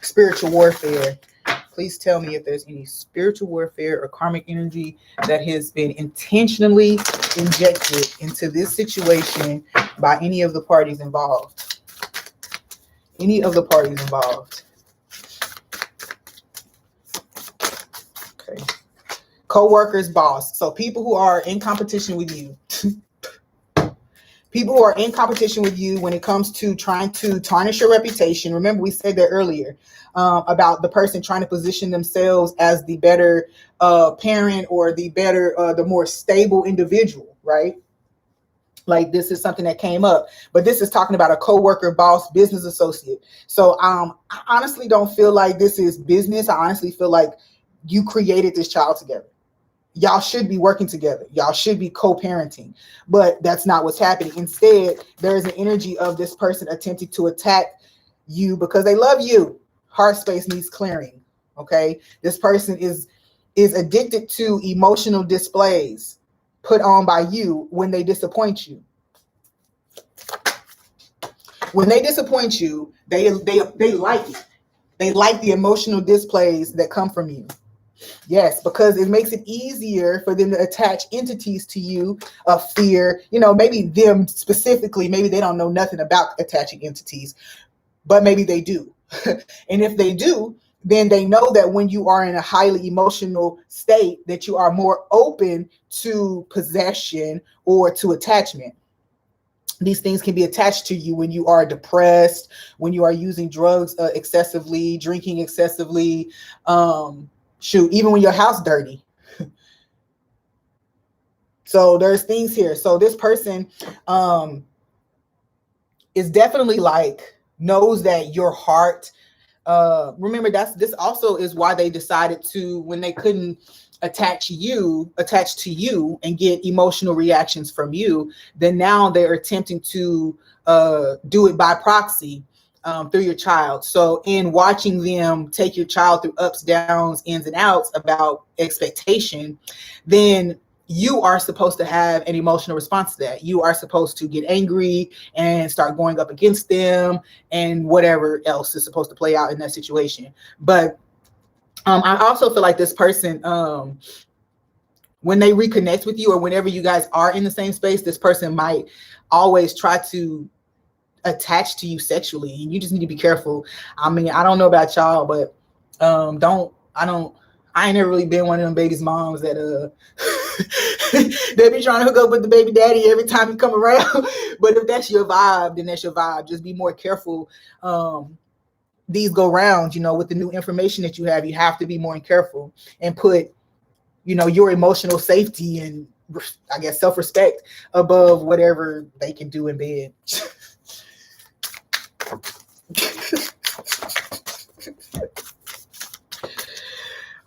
spiritual warfare. Please tell me if there's any spiritual warfare or karmic energy that has been intentionally injected into this situation by any of the parties involved. Any of the parties involved. Okay. Co-workers, boss. So people who are in competition with you. People who are in competition with you when it comes to trying to tarnish your reputation. Remember, we said that earlier about the person trying to position themselves as the better parent or the better, the more stable individual, right? Like this is something that came up, but this is talking about a coworker, boss, business associate. So I honestly don't feel like this is business. I honestly feel like you created this child together. Y'all should be working together. Y'all should be co-parenting, but that's not what's happening. Instead, there is an energy of this person attempting to attack you because they love you. Heart space needs clearing. Okay. This person is addicted to emotional displays put on by you when they disappoint you. When they disappoint you, they like it. They like the emotional displays that come from you. Yes, because it makes it easier for them to attach entities to you of fear. You know, maybe them specifically, maybe they don't know nothing about attaching entities, but maybe they do. And if they do, then they know that when you are in a highly emotional state, that you are more open to possession or to attachment. These things can be attached to you when you are depressed, when you are using drugs excessively, drinking excessively, even when your house dirty. So there's things here. So this person is definitely like knows that your heart. Remember, this also is why they decided to, when they couldn't attach to you and get emotional reactions from you, then now they're attempting to do it by proxy. Through your child. So in watching them take your child through ups, downs, ins and outs about expectation, then you are supposed to have an emotional response to that. You are supposed to get angry and start going up against them and whatever else is supposed to play out in that situation. But I also feel like this person, when they reconnect with you or whenever you guys are in the same space, this person might always try to attached to you sexually, and you just need to be careful. I mean, I don't know about y'all, but I ain't never really been one of them baby's moms that they be trying to hook up with the baby daddy every time you come around. But if that's your vibe, then that's your vibe. Just be more careful. These go rounds, with the new information that you have to be more careful and put, your emotional safety and I guess self-respect above whatever they can do in bed.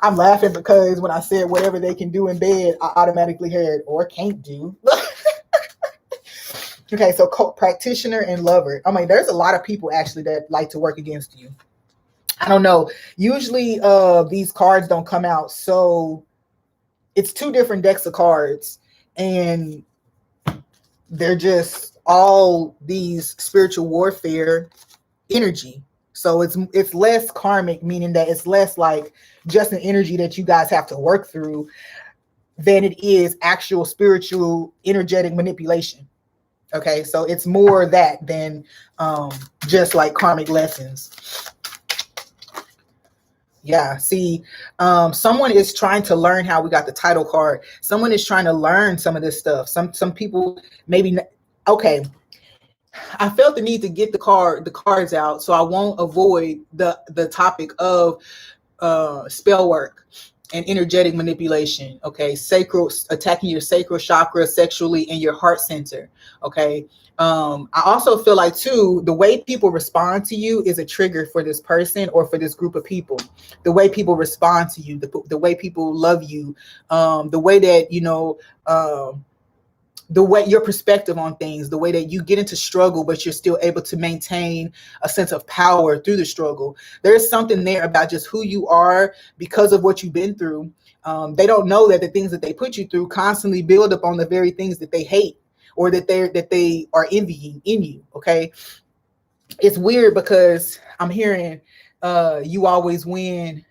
I'm laughing because when I said whatever they can do in bed, I automatically heard or can't do. Okay, so practitioner and lover. I mean, there's a lot of people actually that like to work against you. I don't know. Usually these cards don't come out. So it's two different decks of cards and they're just all these spiritual warfare energy. So it's less karmic, meaning that it's less like just an energy that you guys have to work through than it is actual spiritual energetic manipulation. Okay, so it's more that than just like karmic lessons. Yeah, see, someone is trying to learn how we got the title card. Someone is trying to learn some of this stuff. Some people maybe okay. I felt the need to get the cards out so I won't avoid the topic of spell work and energetic manipulation. Okay, sacral, attacking your sacral chakra sexually and your heart center. Okay, I also feel like too the way people respond to you is a trigger for this person or for this group of people. The way people respond to you, the way people love you, the way that the way your perspective on things, the way that you get into struggle, but you're still able to maintain a sense of power through the struggle. There's something there about just who you are because of what you've been through. They don't know that the things that they put you through constantly build up on the very things that they hate or that they are envying in you. Okay. It's weird because I'm hearing you always win.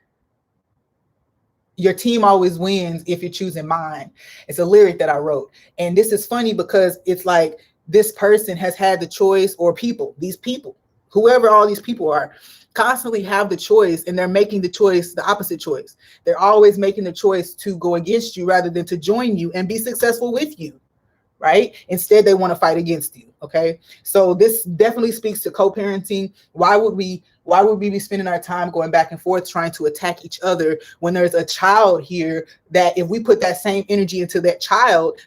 Your team always wins if you're choosing mine. It's a lyric that I wrote. And this is funny because it's like this person has had the choice, or these people, whoever all these people are, constantly have the choice, and they're making the choice, the opposite choice. They're always making the choice to go against you rather than to join you and be successful with you. Right? Instead, they want to fight against you. Okay. So this definitely speaks to co-parenting. Why would we be spending our time going back and forth trying to attack each other when there's a child here that if we put that same energy into that child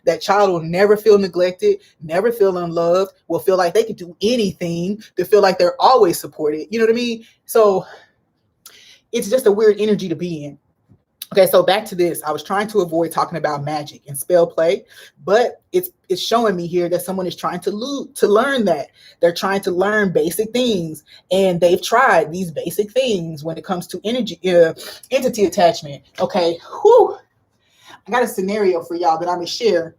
will never feel neglected, never feel unloved, will feel like they can do anything, to feel like they're always supported. You know what I mean? So it's just a weird energy to be in. Okay, so back to this. I was trying to avoid talking about magic and spell play, but it's showing me here that someone is trying to learn that. They're trying to learn basic things, and they've tried these basic things when it comes to entity attachment. Okay, I got a scenario for y'all that I'm gonna share,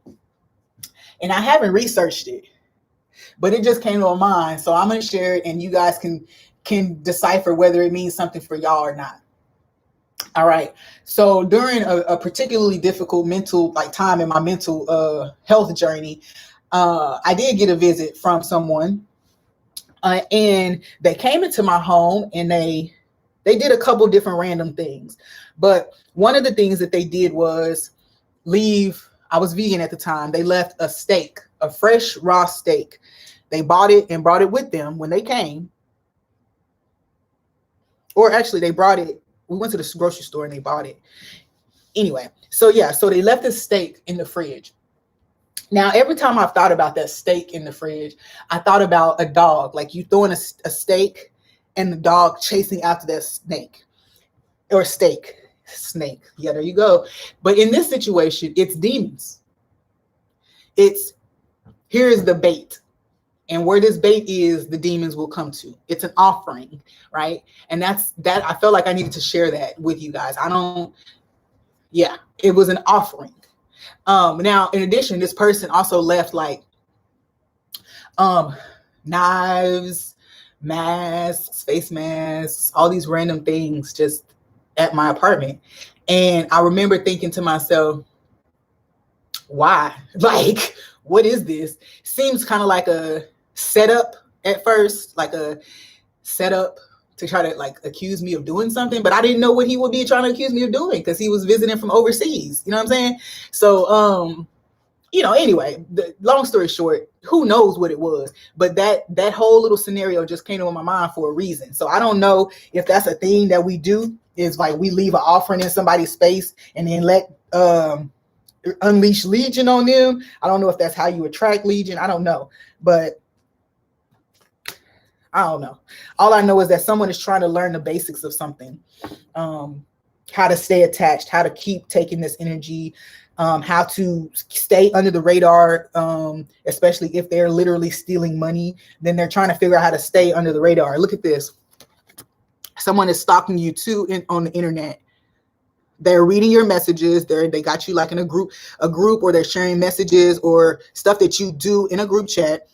and I haven't researched it, but it just came to my mind, so I'm gonna share it, and you guys can decipher whether it means something for y'all or not. All right. So during a particularly difficult time in my mental health journey, I did get a visit from someone, and they came into my home, and they did a couple different random things. But one of the things that they did was leave. I was vegan at the time. They left a steak, a fresh raw steak. They bought it and brought it with them when they came. Or actually, they brought it. We went to the grocery store and they bought it. Anyway, so they left the steak in the fridge. Now, every time I've thought about that steak in the fridge, I thought about a dog, like you throwing a steak and the dog chasing after that snake or snake. Yeah, there you go. But in this situation, it's demons. Here's the bait. And where this bait is, the demons will come to. It's an offering, right? And that's that. I felt like I needed to share that with you guys. It was an offering. Now, in addition, this person also left like knives, masks, face masks, all these random things just at my apartment. And I remember thinking to myself, why? Like, what is this? Seems kind of like a setup at first, like a setup to try to like accuse me of doing something, but I didn't know what he would be trying to accuse me of doing because he was visiting from overseas. You know what I'm saying? So, anyway, the long story short, who knows what it was, but that whole little scenario just came to my mind for a reason. So I don't know if that's a thing that we do, is like we leave an offering in somebody's space and then let unleash legion on them. I don't know if that's how you attract legion. I don't know, but I don't know. All I know is that someone is trying to learn the basics of something, how to stay attached, how to keep taking this energy, how to stay under the radar, especially if they're literally stealing money. Then they're trying to figure out how to stay under the radar. Look at this. Someone is stalking you too on the internet. They're reading your messages. They got you like in a group, or they're sharing messages or stuff that you do in a group chat.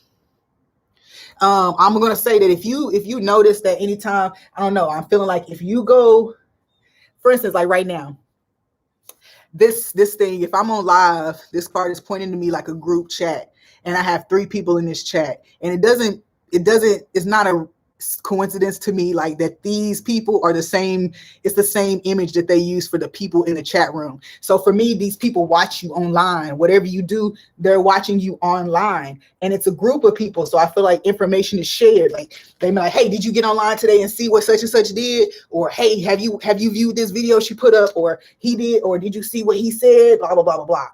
I'm going to say that if you notice that anytime, I don't know, I'm feeling like if you go, for instance, like right now, this thing, if I'm on live, this card is pointing to me like a group chat, and I have 3 people in this chat, and it's not a coincidence to me like that these people are the same. It's the same image that they use for the people in the chat room. So for me, these people watch you online. Whatever you do, they're watching you online, and it's a group of people. So I feel like information is shared. Like they be like, hey, did you get online today and see what such and such did? Or hey, have you viewed this video she put up, or he did, or did you see what he said? Blah blah blah blah blah.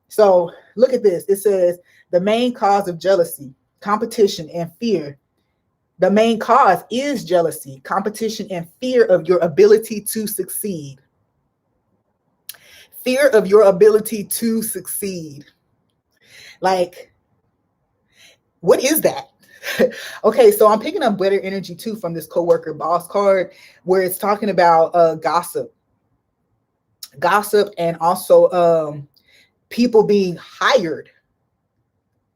So look at this. It says the main cause of jealousy, competition, and fear. The main cause is jealousy, competition, and fear of your ability to succeed. Fear of your ability to succeed. Like, what is that? Okay, so I'm picking up better energy too from this coworker boss card, where it's talking about gossip, and also people being hired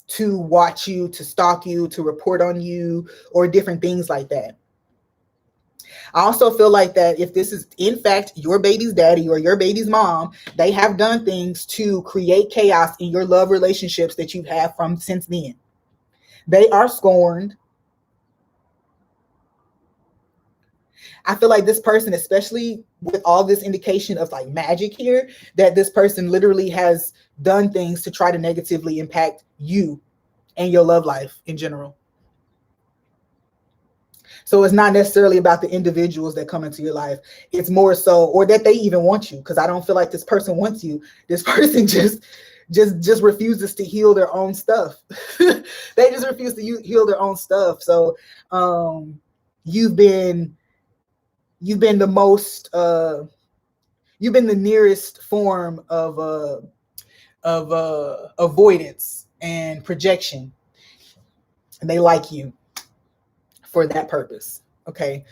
to watch you, to stalk you, to report on you, or different things like that. I also feel like that if this is in fact your baby's daddy or your baby's mom, they have done things to create chaos in your love relationships that you've had from since then. They are scorned. I feel like this person, especially with all this indication of like magic here, that this person literally has done things to try to negatively impact you and your love life in general. So it's not necessarily about the individuals that come into your life. It's more so, or that they even want you, because I don't feel like this person wants you. This person just refuses to heal their own stuff. They just refuse to heal their own stuff. So you've been the most you've been the nearest form of avoidance and projection, and they like you for that purpose. Okay,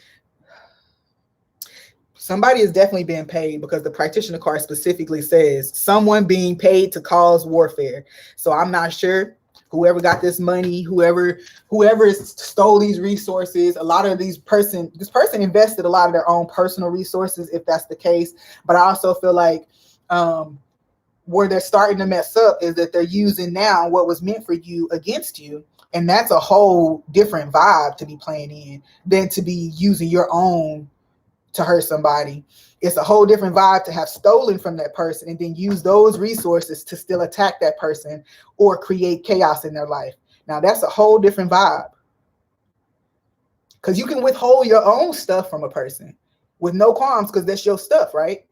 somebody is definitely being paid, because the practitioner card specifically says someone being paid to cause warfare. So I'm not sure whoever got this money, whoever stole these resources. A lot of this person invested a lot of their own personal resources, if that's the case. But I also feel like where they're starting to mess up is that they're using now what was meant for you against you. And that's a whole different vibe to be playing in than to be using your own to hurt somebody. It's a whole different vibe to have stolen from that person and then use those resources to still attack that person or create chaos in their life. Now that's a whole different vibe, because you can withhold your own stuff from a person with no qualms, because that's your stuff, right?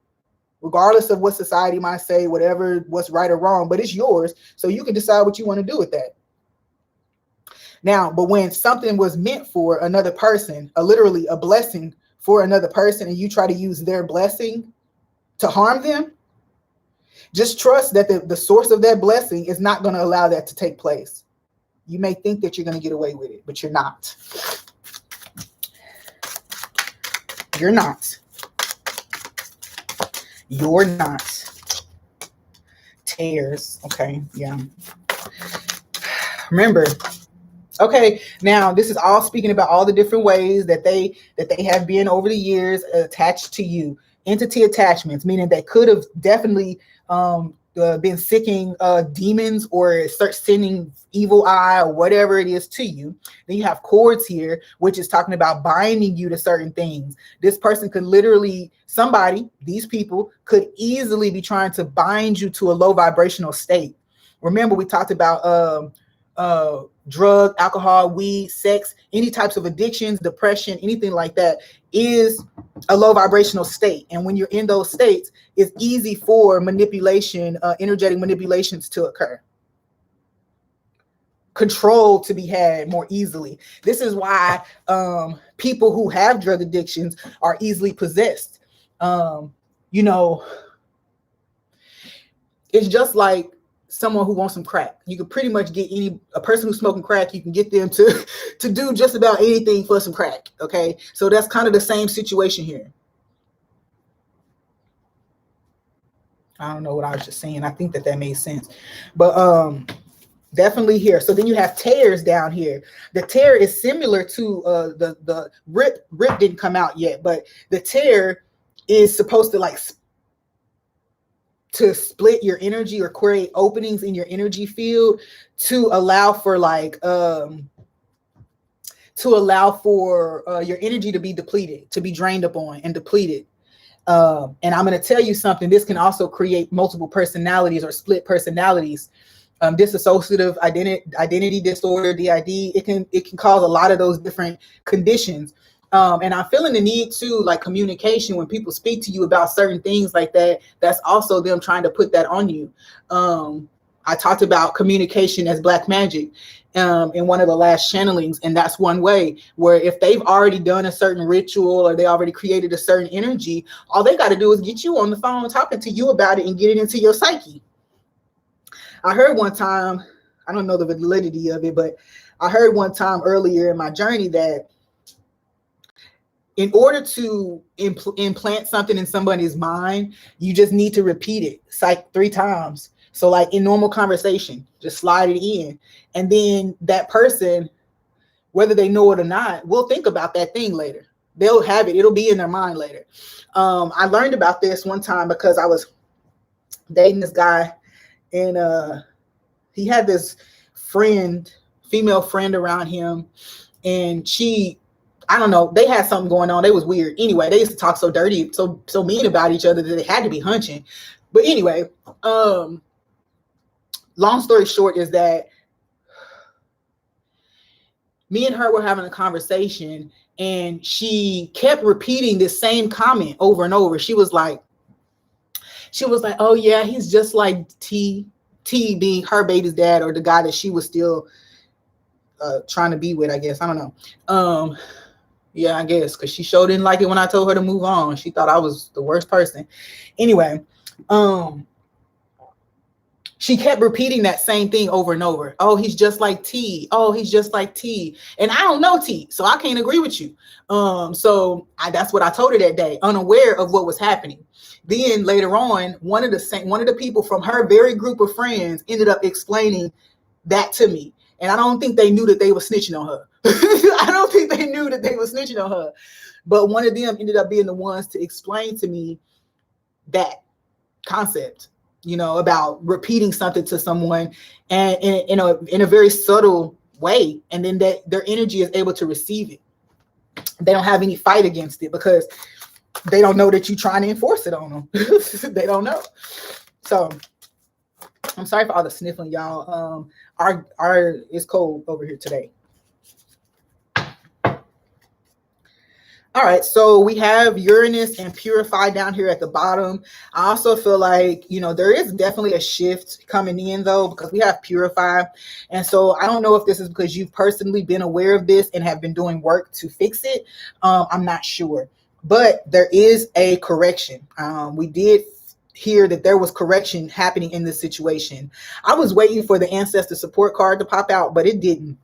Regardless of what society might say, whatever, what's right or wrong, but it's yours. So you can decide what you want to do with that. Now, but when something was meant for another person, literally a blessing for another person, and you try to use their blessing to harm them, just trust that the source of that blessing is not going to allow that to take place. You may think that you're going to get away with it, but you're not. You're not. You're not. Tears. Okay. Yeah. Remember. Okay, now this is all speaking about all the different ways that they have been over the years attached to you. Entity attachments, meaning they could have definitely been seeking demons or start sending evil eye or whatever it is to you. Then you have cords here, which is talking about binding you to certain things. This person could literally, these people could easily be trying to bind you to a low vibrational state. Remember, we talked about drug, alcohol, weed, sex, any types of addictions, depression, anything like that is a low vibrational state. And when you're in those states, it's easy for manipulation, energetic manipulations to occur. Control to be had more easily. This is why people who have drug addictions are easily possessed. It's just like someone who wants some crack. You can pretty much get a person who's smoking crack, you can get them to do just about anything for some crack. Okay. So that's kind of the same situation here. I don't know what I was just saying. I think that made sense, but definitely here. So then you have tears down here. The tear is similar to the rip didn't come out yet, but the tear is supposed to split your energy or create openings in your energy field to allow for your energy to be depleted, to be drained upon and depleted. And I'm going to tell you something. This can also create multiple personalities or split personalities. Dissociative identity disorder, DID. It can cause a lot of those different conditions. And I'm feeling the need to, like, communication, when people speak to you about certain things like that, that's also them trying to put that on you. I talked about communication as black magic in one of the last channelings. And that's one way where if they've already done a certain ritual or they already created a certain energy, all they got to do is get you on the phone talking to you about it and get it into your psyche. I heard one time, I don't know the validity of it, but I heard one time earlier in my journey that in order to implant something in somebody's mind, you just need to repeat it. It's like 3 times. So like in normal conversation, just slide it in. And then that person, whether they know it or not, will think about that thing later. They'll have it. It'll be in their mind later. I learned about this one time because I was dating this guy, and he had this female friend around him, and I don't know, they had something going on. They was weird. Anyway, they used to talk so dirty, so mean about each other that they had to be hunching. But anyway, long story short is that me and her were having a conversation, and she kept repeating this same comment over and over. She was like, oh yeah, he's just like T being her baby's dad, or the guy that she was still trying to be with, I guess. I don't know. Yeah, I guess, because she sure didn't like it when I told her to move on. She thought I was the worst person. Anyway, she kept repeating that same thing over and over. Oh, he's just like T. Oh, he's just like T. And I don't know T, so I can't agree with you. That's what I told her that day, unaware of what was happening. Then later on, one of the people from her very group of friends ended up explaining that to me. And I don't think they knew that they were snitching on her. I don't think they knew that they were snitching on her. But one of them ended up being the ones to explain to me that concept, about repeating something to someone and in a very subtle way. And then that their energy is able to receive it. They don't have any fight against it because they don't know that you're trying to enforce it on them. They don't know. So I'm sorry for all the sniffling, y'all. It's cold over here today. All right, so we have Uranus and Purify down here at the bottom. I also feel like, there is definitely a shift coming in, though, because we have Purify. And so I don't know if this is because you've personally been aware of this and have been doing work to fix it. I'm not sure. But there is a correction. We did hear that there was correction happening in this situation. I was waiting for the ancestor support card to pop out, but it didn't.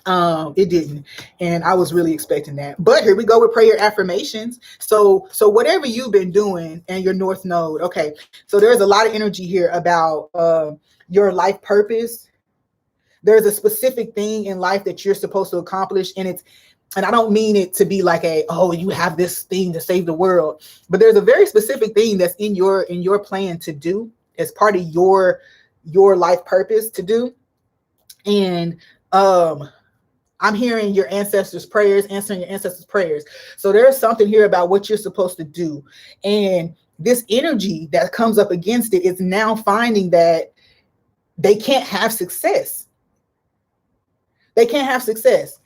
It didn't, and I was really expecting that. But here we go with prayer affirmations. So whatever you've been doing and your North Node, okay. So there's a lot of energy here about your life purpose. There's a specific thing in life that you're supposed to accomplish, and I don't mean it to be like you have this thing to save the world, but there's a very specific thing that's in your plan to do as part of your life purpose to do, and I'm hearing your ancestors' prayers, answering your ancestors' prayers. So there's something here about what you're supposed to do. And this energy that comes up against it is now finding that they can't have success. They can't have success.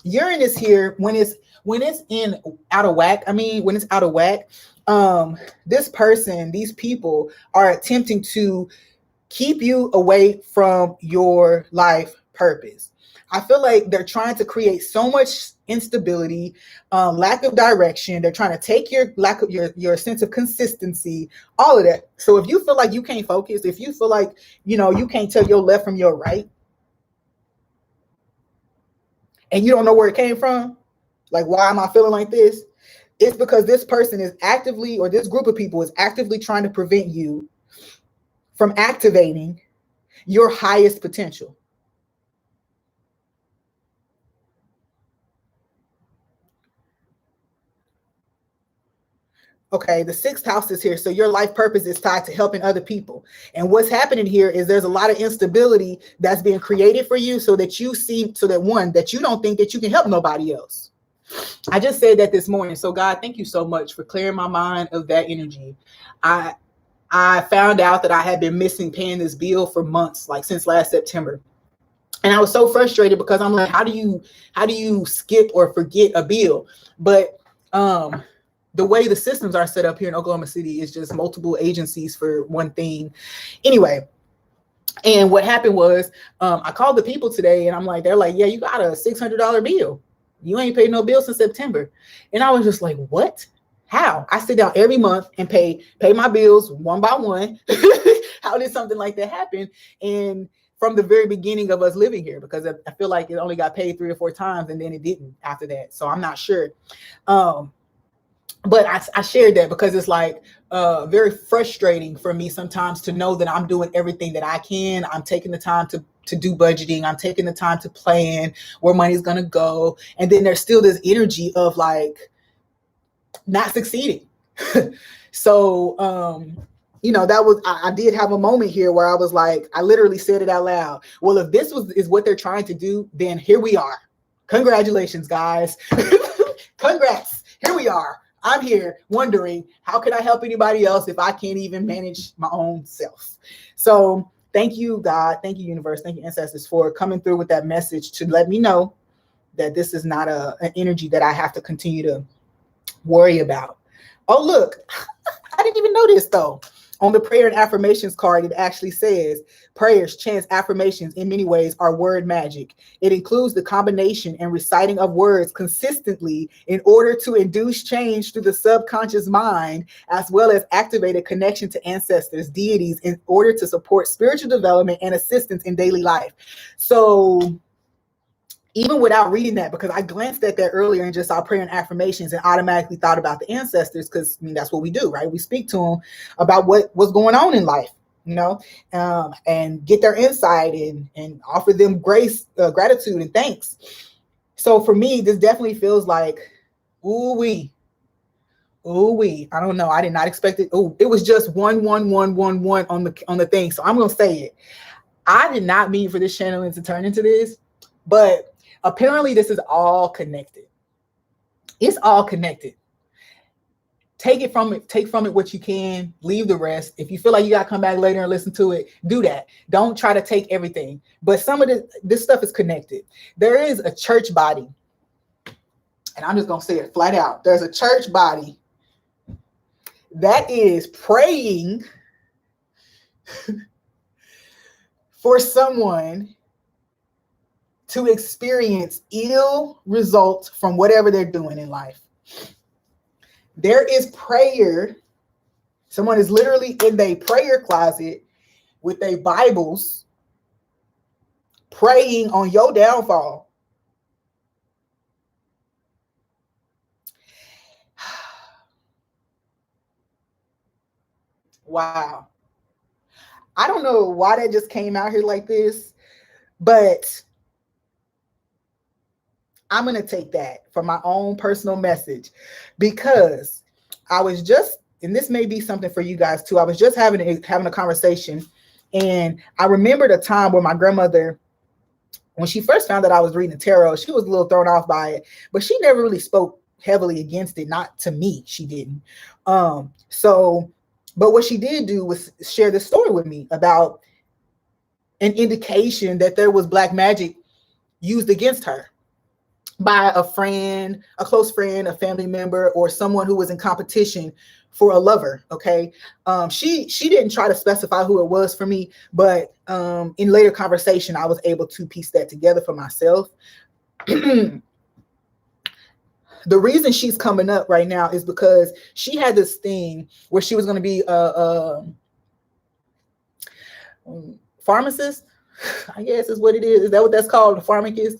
Uranus here, when it's out of whack, this person, these people are attempting to keep you away from your life purpose. I feel like they're trying to create so much instability, lack of direction. They're trying to take your sense of consistency, all of that. So if you feel like you can't focus, if you feel like, you can't tell your left from your right, and you don't know where it came from, like, why am I feeling like this? It's because this person is actively, or this group of people is actively trying to prevent you from activating your highest potential. Okay, the 6th house is here. So your life purpose is tied to helping other people. And what's happening here is there's a lot of instability that's being created for you so that that you don't think that you can help nobody else. I just said that this morning. So God, thank you so much for clearing my mind of that energy. I found out that I had been missing paying this bill for months, like since last September. And I was so frustrated because I'm like, how do you skip or forget a bill? But the way the systems are set up here in Oklahoma City is just multiple agencies for one thing. Anyway, and what happened was I called the people today, and they're like, yeah, you got a $600 bill. You ain't paid no bill since September. And I was just like, what? How? I sit down every month and pay my bills one by one. How did something like that happen? And from the very beginning of us living here, because I feel like it only got paid 3 or 4 times and then it didn't after that. So I'm not sure. But I shared that because it's like very frustrating for me sometimes to know that I'm doing everything that I can. I'm taking the time to do budgeting. I'm taking the time to plan where money's going to go. And then there's still this energy of like not succeeding. So, that was, I did have a moment here where I was like, I literally said it out loud. Well, if this is what they're trying to do, then here we are. Congratulations, guys. Congrats. Here we are. I'm here wondering, how can I help anybody else if I can't even manage my own self? So thank you, God. Thank you, universe. Thank you, ancestors, for coming through with that message to let me know that this is not an energy that I have to continue to worry about. Oh, look, I didn't even know this though. On the prayer and affirmations card, it actually says prayers, chants, affirmations in many ways are word magic. It includes the combination and reciting of words consistently in order to induce change through the subconscious mind, as well as activate a connection to ancestors, deities, in order to support spiritual development and assistance in daily life. So even without reading that, because I glanced at that earlier and just saw prayer and affirmations and automatically thought about the ancestors, because that's what we do, right? We speak to them about what's going on in life, and get their insight and offer them grace, gratitude, and thanks. So for me, this definitely feels like, ooh-wee. I don't know. I did not expect it. Oh, it was just 11111 on the thing. So I'm gonna say it. I did not mean for this channeling to turn into this, but apparently this is all connected. It's all connected. Take from it what you can, leave the rest. If you feel like you got to come back later and listen to it, do that. Don't try to take everything. But some of this stuff is connected. There is a church body, and I'm just going to say it flat out. There's a church body that is praying for someone to experience ill results from whatever they're doing in life. There is prayer. Someone is literally in their prayer closet with their Bibles praying on your downfall. Wow. I don't know why that just came out here like this, but I'm going to take that for my own personal message, because I was just, and this may be something for you guys too. I was just having a conversation, and I remembered a time where my grandmother, when she first found that I was reading the tarot, she was a little thrown off by it, but she never really spoke heavily against it. Not to me, she didn't. But what she did do was share this story with me about an indication that there was black magic used against her by a friend, a close friend, a family member, or someone who was in competition for a lover. Okay. She didn't try to specify who it was for me, but in later conversation, I was able to piece that together for myself. The reason she's coming up right now is because she had this thing where she was going to be a pharmacist, I guess is what it is. Is that what that's called? A pharmacist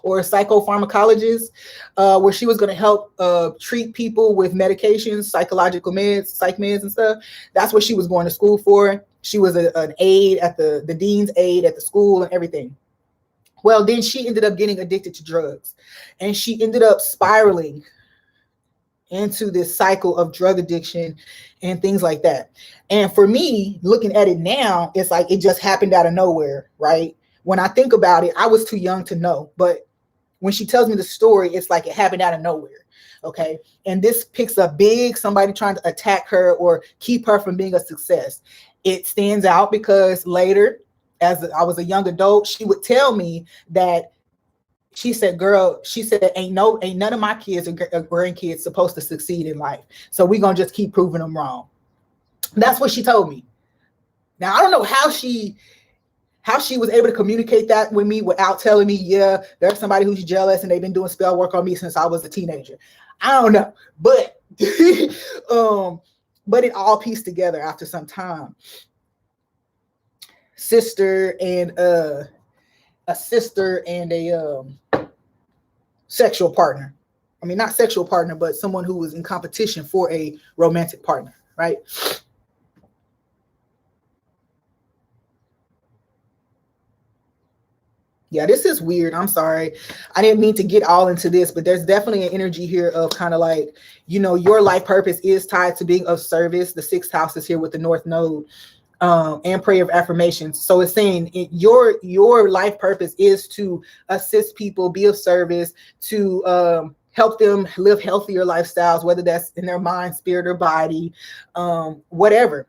or a psychopharmacologist, where she was going to help treat people with medications, psychological meds, psych meds and stuff. That's what she was going to school for. She was an aide at the dean's aide at the school and everything. Well, then she ended up getting addicted to drugs, and she ended up spiraling into this cycle of drug addiction and things like that. And for me, looking at it now, it's like it just happened out of nowhere, right? When I think about it, I was too young to know. But when she tells me the story, it's like it happened out of nowhere, okay? And this picks up big, somebody trying to attack her or keep her from being a success. It stands out because later, as I was a young adult, she would tell me that she said, ain't none of my kids or grandkids supposed to succeed in life. So we're going to just keep proving them wrong. That's what she told me. Now, I don't know how she was able to communicate that with me without telling me, yeah, there's somebody who's jealous and they've been doing spell work on me since I was a teenager. I don't know, but, but it all pieced together after some time. sister and a sister and a sexual partner. I mean, not sexual partner, but someone who was in competition for a romantic partner, right? Yeah, this is weird. I'm sorry. I didn't mean to get all into this, but there's definitely an energy here of kind of like, your life purpose is tied to being of service. The sixth house is here with the North Node, and prayer of affirmations. So it's saying your life purpose is to assist people, be of service, to help them live healthier lifestyles, whether that's in their mind, spirit, or body, whatever.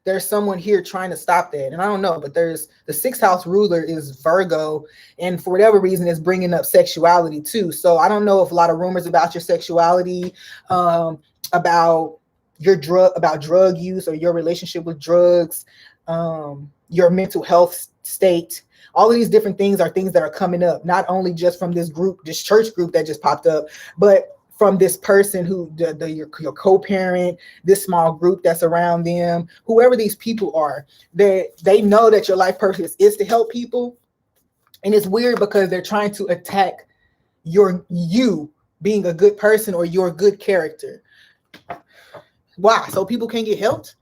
There's someone here trying to stop that. And I don't know, but there's the sixth house ruler is Virgo. And for whatever reason, it's bringing up sexuality too. So I don't know if a lot of rumors about your sexuality, about drug use or your relationship with drugs, your mental health state. All of these different things are things that are coming up, not only just from this church group that just popped up, but from this person who your co-parent, this small group that's around them, whoever these people are, they know that your life purpose is to help people. And it's weird because they're trying to attack you being a good person or your good character. Why? So people can get helped?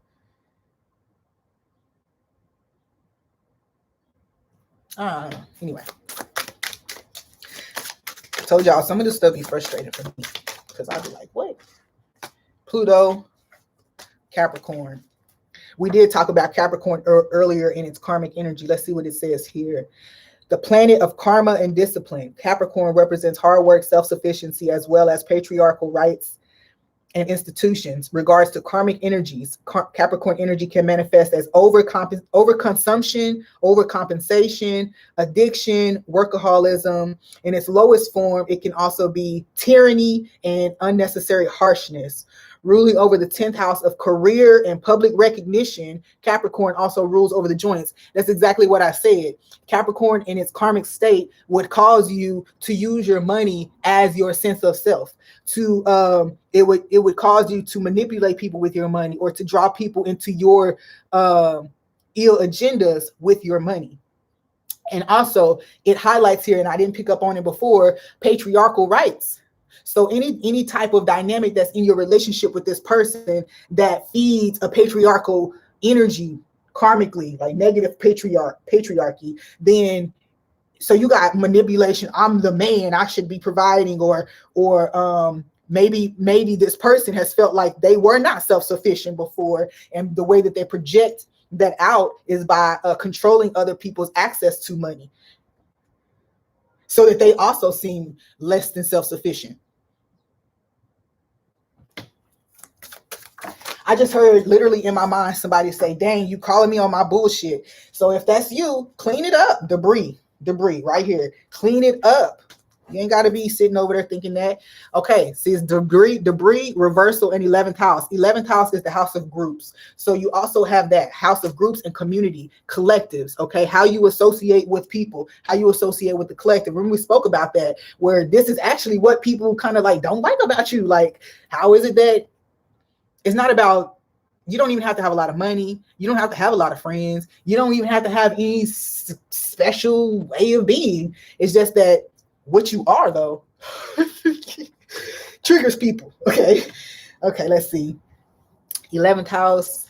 Anyway. I told y'all some of this stuff be frustrating for me. Because I'd be like, what? Pluto, Capricorn. We did talk about Capricorn earlier in its karmic energy. Let's see what it says here. The planet of karma and discipline. Capricorn represents hard work, self-sufficiency, as well as patriarchal rights and institutions. Regards to karmic energies, Capricorn energy can manifest as overconsumption, overcompensation, addiction, workaholism. In its lowest form, it can also be tyranny and unnecessary harshness. Ruling over the 10th house of career and public recognition, Capricorn also rules over the joints. That's exactly what I said. Capricorn in its karmic state would cause you to use your money as your sense of self. It would cause you to manipulate people with your money, or to draw people into your ill agendas with your money. And also it highlights here, and I didn't pick up on it before, patriarchal rights. So any type of dynamic that's in your relationship with this person that feeds a patriarchal energy karmically, like negative patriarchy, then so you got manipulation. I'm the man, I should be providing, or maybe this person has felt like they were not self-sufficient before, and the way that they project that out is by controlling other people's access to money, so that they also seem less than self-sufficient. I just heard literally in my mind somebody say, dang, you calling me on my bullshit. So if that's you, clean it up. Debris right here. Clean it up. You ain't got to be sitting over there thinking that. Okay, see, it's debris, reversal, and 11th house. 11th house is the house of groups. So you also have that house of groups and community, collectives, okay? How you associate with people, how you associate with the collective. Remember we spoke about that, where this is actually what people kind of like don't like about you. Like, how is it that it's not about, you don't even have to have a lot of money. You don't have to have a lot of friends. You don't even have to have any special way of being. It's just that what you are, though, triggers people. Okay, let's see. 11th house.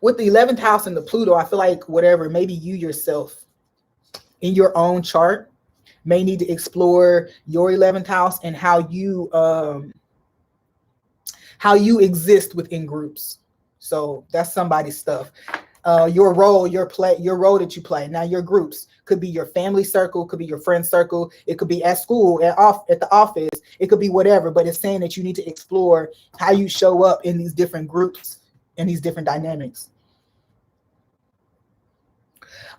With the 11th house and the Pluto, I feel like whatever, maybe you yourself in your own chart may need to explore your 11th house and how you exist within groups. So that's somebody's stuff. Your role that you play. Now your groups could be your family circle, could be your friend circle, it could be at school, at the office, it could be whatever, but it's saying that you need to explore how you show up in these different groups and these different dynamics.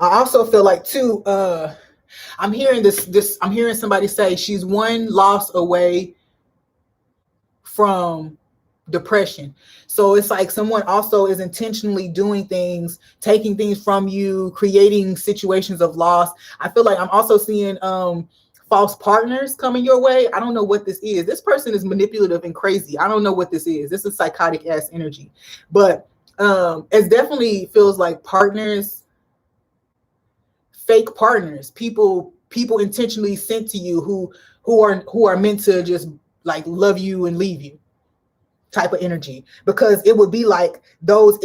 I also feel like too, I'm hearing I'm hearing somebody say she's one loss away from depression. So it's like someone also is intentionally doing things, taking things from you, creating situations of loss. I feel like I'm also seeing false partners coming your way. I don't know what this is. This person is manipulative and crazy. I don't know what this is. This is psychotic ass energy. But it definitely feels like partners, fake partners, people intentionally sent to you who are meant to just like love you and leave you type of energy, because it would be like those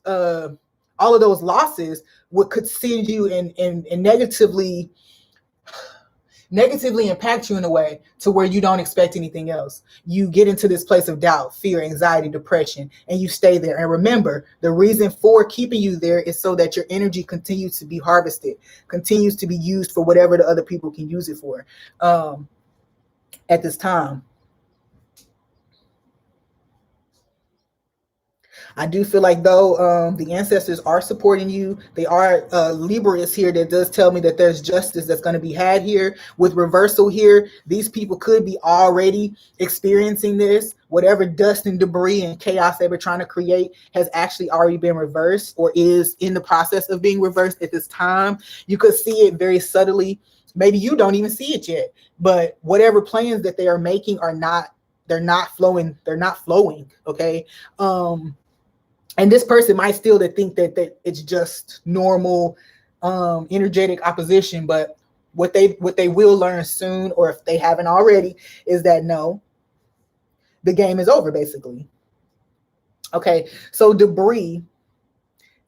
all of those losses could send you and negatively impact you in a way to where you don't expect anything else. You get into this place of doubt, fear, anxiety, depression, and you stay there. And remember, the reason for keeping you there is so that your energy continues to be harvested, continues to be used for whatever the other people can use it for at this time. I do feel like though the ancestors are supporting you. They are Libra is here. That does tell me that there's justice that's going to be had here. With reversal here, these people could be already experiencing this. Whatever dust and debris and chaos they were trying to create has actually already been reversed or is in the process of being reversed at this time. You could see it very subtly. Maybe you don't even see it yet, but whatever plans that they are making are not, they're not flowing. They're not flowing. Okay. And this person might still think that it's just normal energetic opposition, but what they will learn soon, or if they haven't already, is that no, the game is over basically. Okay, so debris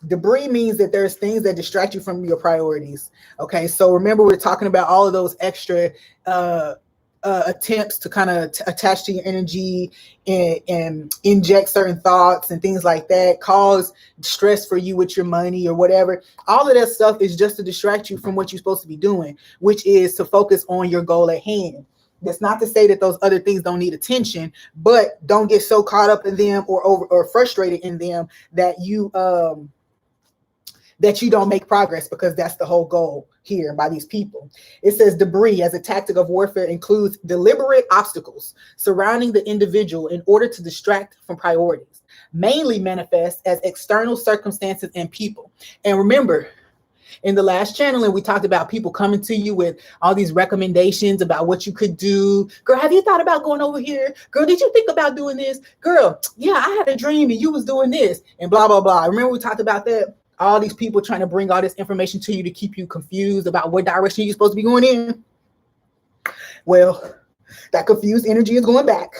means that there's things that distract you from your priorities. Okay, so remember, we're talking about all of those extra attempts to kind of attach to your energy and inject certain thoughts and things like that, cause stress for you with your money or whatever. All of that stuff is just to distract you from what you're supposed to be doing, which is to focus on your goal at hand. That's not to say that those other things don't need attention, but don't get so caught up in them or frustrated in them that you don't make progress, because that's the whole goal here by these people. It says debris as a tactic of warfare includes deliberate obstacles surrounding the individual in order to distract from priorities, mainly manifest as external circumstances and people. And remember, in the last channeling, we talked about people coming to you with all these recommendations about what you could do. Girl, have you thought about going over here? Girl, did you think about doing this? Girl, yeah, I had a dream and you was doing this and blah, blah, blah. Remember we talked about that? All these people trying to bring all this information to you to keep you confused about what direction you're supposed to be going in. Well, that confused energy is going back.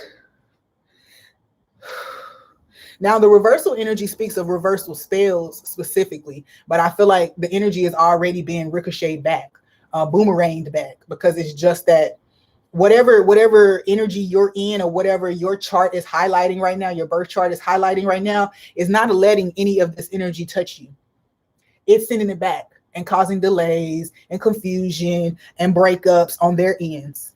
Now, the reversal energy speaks of reversal spells specifically, but I feel like the energy is already being ricocheted back, boomeranged back, because it's just that whatever energy you're in or whatever your chart is highlighting right now, your birth chart is highlighting right now, is not letting any of this energy touch you. It's sending it back and causing delays and confusion and breakups on their ends.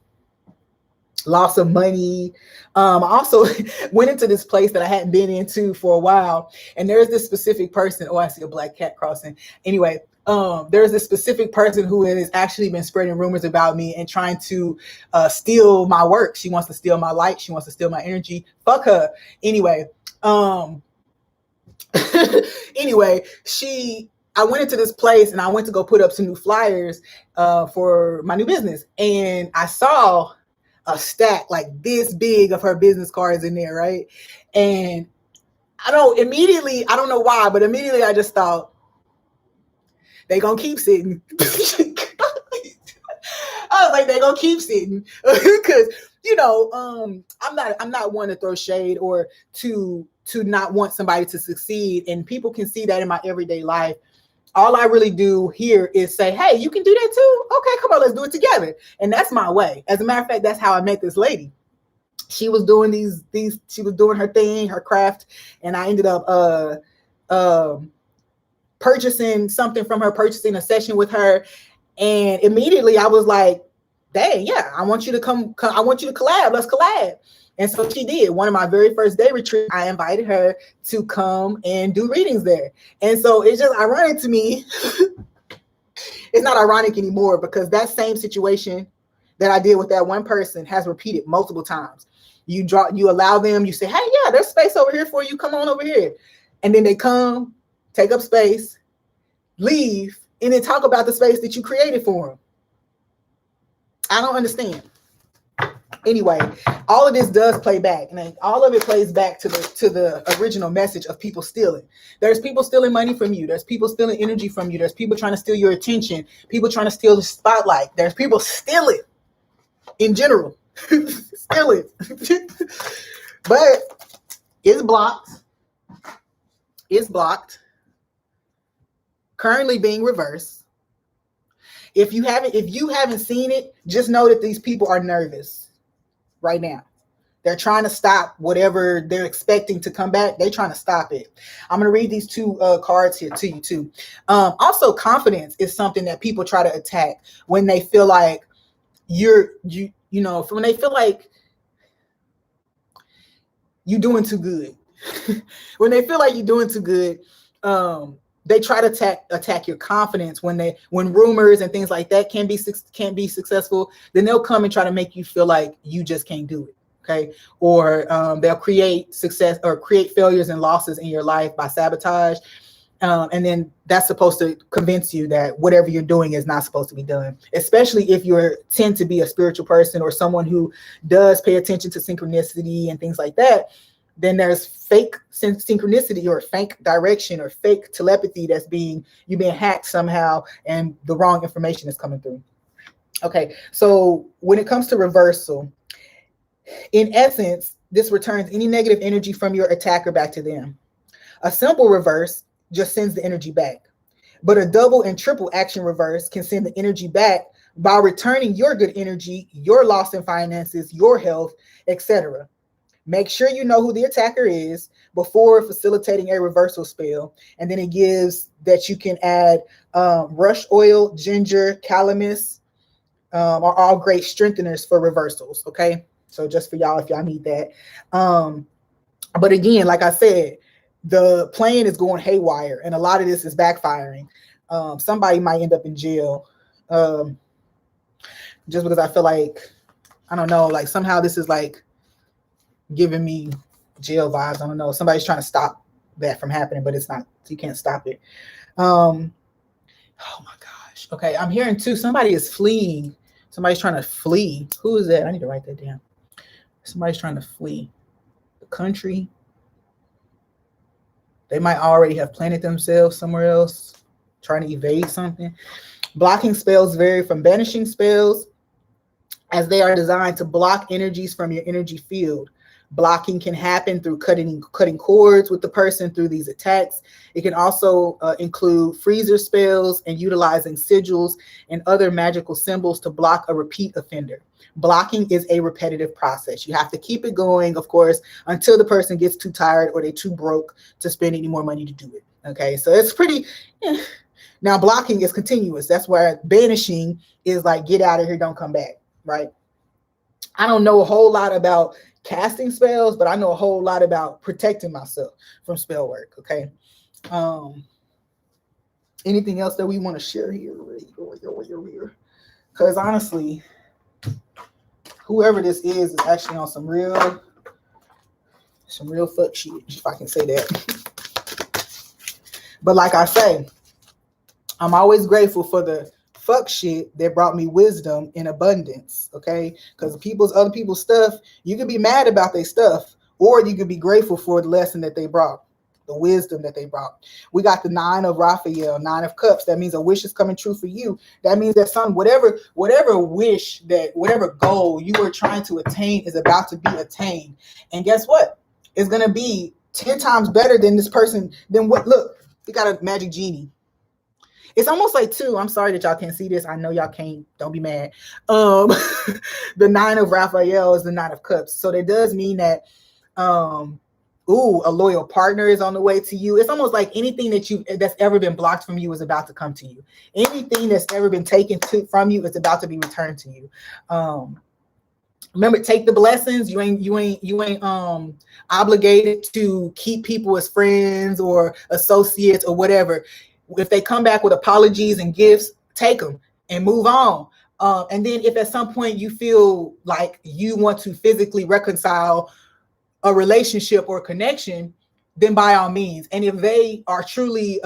Loss of money. I also went into this place that I hadn't been into for a while, and there's this specific person. Oh, I see a black cat crossing. Anyway, there's this specific person who has actually been spreading rumors about me and trying to steal my work. She wants to steal my light. She wants to steal my energy. Fuck her. Anyway, I went into this place and I went to go put up some new flyers for my new business, and I saw a stack like this big of her business cards in there, right? And I don't know why, but immediately I just thought, they gonna keep sitting. I was like, they gonna keep sitting. Because I'm not one to throw shade or to not want somebody to succeed, and people can see that in my everyday life. All I really do here is say, hey, you can do that too? Okay, come on, let's do it together. And that's my way. As a matter of fact, that's how I met this lady. She was doing she was doing her thing, her craft, and I ended up purchasing something from her, purchasing a session with her. And immediately I was like, dang, yeah, I want you to come. I want you to collab. Let's collab. And so she did. One of my very first day retreat, I invited her to come and do readings there. And so it's just ironic to me. It's not ironic anymore, because that same situation that I did with that one person has repeated multiple times. You allow them, you say, hey, yeah, there's space over here for you. Come on over here. And then they come, take up space, leave, and then talk about the space that you created for them. I don't understand. Anyway, all of this does play back, and all of it plays back to the original message of people stealing. There's people stealing money from you. There's people stealing energy from you. There's people trying to steal your attention. People trying to steal the spotlight. There's people stealing in general. Stealing. But it's blocked. It's blocked. Currently being reversed. If you haven't seen it, just know that these people are nervous right now. They're trying to stop whatever they're expecting to come back. They're trying to stop it. I'm going to read these two cards here to you too. Also, confidence is something that people try to attack when they feel like when they feel like you're doing too good. When they feel like you're doing too good, they try to attack your confidence when rumors and things like that can't be successful. Then they'll come and try to make you feel like you just can't do it. Okay. Or they'll create success or create failures and losses in your life by sabotage. And then that's supposed to convince you that whatever you're doing is not supposed to be done, especially if you tend to be a spiritual person or someone who does pay attention to synchronicity and things like that. Then there's fake synchronicity or fake direction or fake telepathy you're being hacked somehow and the wrong information is coming through. Okay, so when it comes to reversal, in essence, this returns any negative energy from your attacker back to them. A simple reverse just sends the energy back, but a double and triple action reverse can send the energy back by returning your good energy, your loss in finances, your health, etc. Make sure you know who the attacker is before facilitating a reversal spell. And then it gives that you can add rush oil, ginger, calamus are all great strengtheners for reversals. Okay. So just for y'all, if y'all need that. But again, like I said, the plan is going haywire and a lot of this is backfiring. Somebody might end up in jail just because I feel like, I don't know, like somehow this is like giving me jail vibes. I don't know. Somebody's trying to stop that from happening, but it's not. You can't stop it. Oh my gosh. Okay, I'm hearing too. Somebody is fleeing. Somebody's trying to flee. Who is that? I need to write that down. Somebody's trying to flee the country. They might already have planted themselves somewhere else, trying to evade something. Blocking spells vary from banishing spells, as they are designed to block energies from your energy field. Blocking can happen through cutting cords with the person through these attacks. It can also include freezer spells and utilizing sigils and other magical symbols to block a repeat offender. Blocking is a repetitive process. You have to keep it going, of course, until the person gets too tired or they're too broke to spend any more money to do it. Okay, so it's pretty. Now, blocking is continuous. That's where banishing is like, get out of here, don't come back, right? I don't know a whole lot about casting spells, but I know a whole lot about protecting myself from spell work. Okay. Anything else that we want to share here? Because honestly, whoever this is actually on some real fuck shit, if I can say that. But like I say, I'm always grateful for the fuck shit that brought me wisdom in abundance. Okay, because other people's stuff, you can be mad about their stuff, or you can be grateful for the lesson that they brought, the wisdom that they brought. We got the 9 of Raphael, 9 of Cups. That means a wish is coming true for you. That means that whatever wish, that whatever goal you were trying to attain is about to be attained. And guess what? It's gonna be 10 times better than this person. Look, we got a magic genie. It's almost like too, I'm sorry that y'all can't see this. I know y'all can't, don't be mad. The 9 of Raphael is the 9 of Cups. So that does mean that, a loyal partner is on the way to you. It's almost like anything that's ever been blocked from you is about to come to you. Anything that's ever been taken from you is about to be returned to you. Remember, take the blessings. You ain't obligated to keep people as friends or associates or whatever. If they come back with apologies and gifts, take them and move on. And then if at some point you feel like you want to physically reconcile a relationship or connection, then by all means. And if they are truly,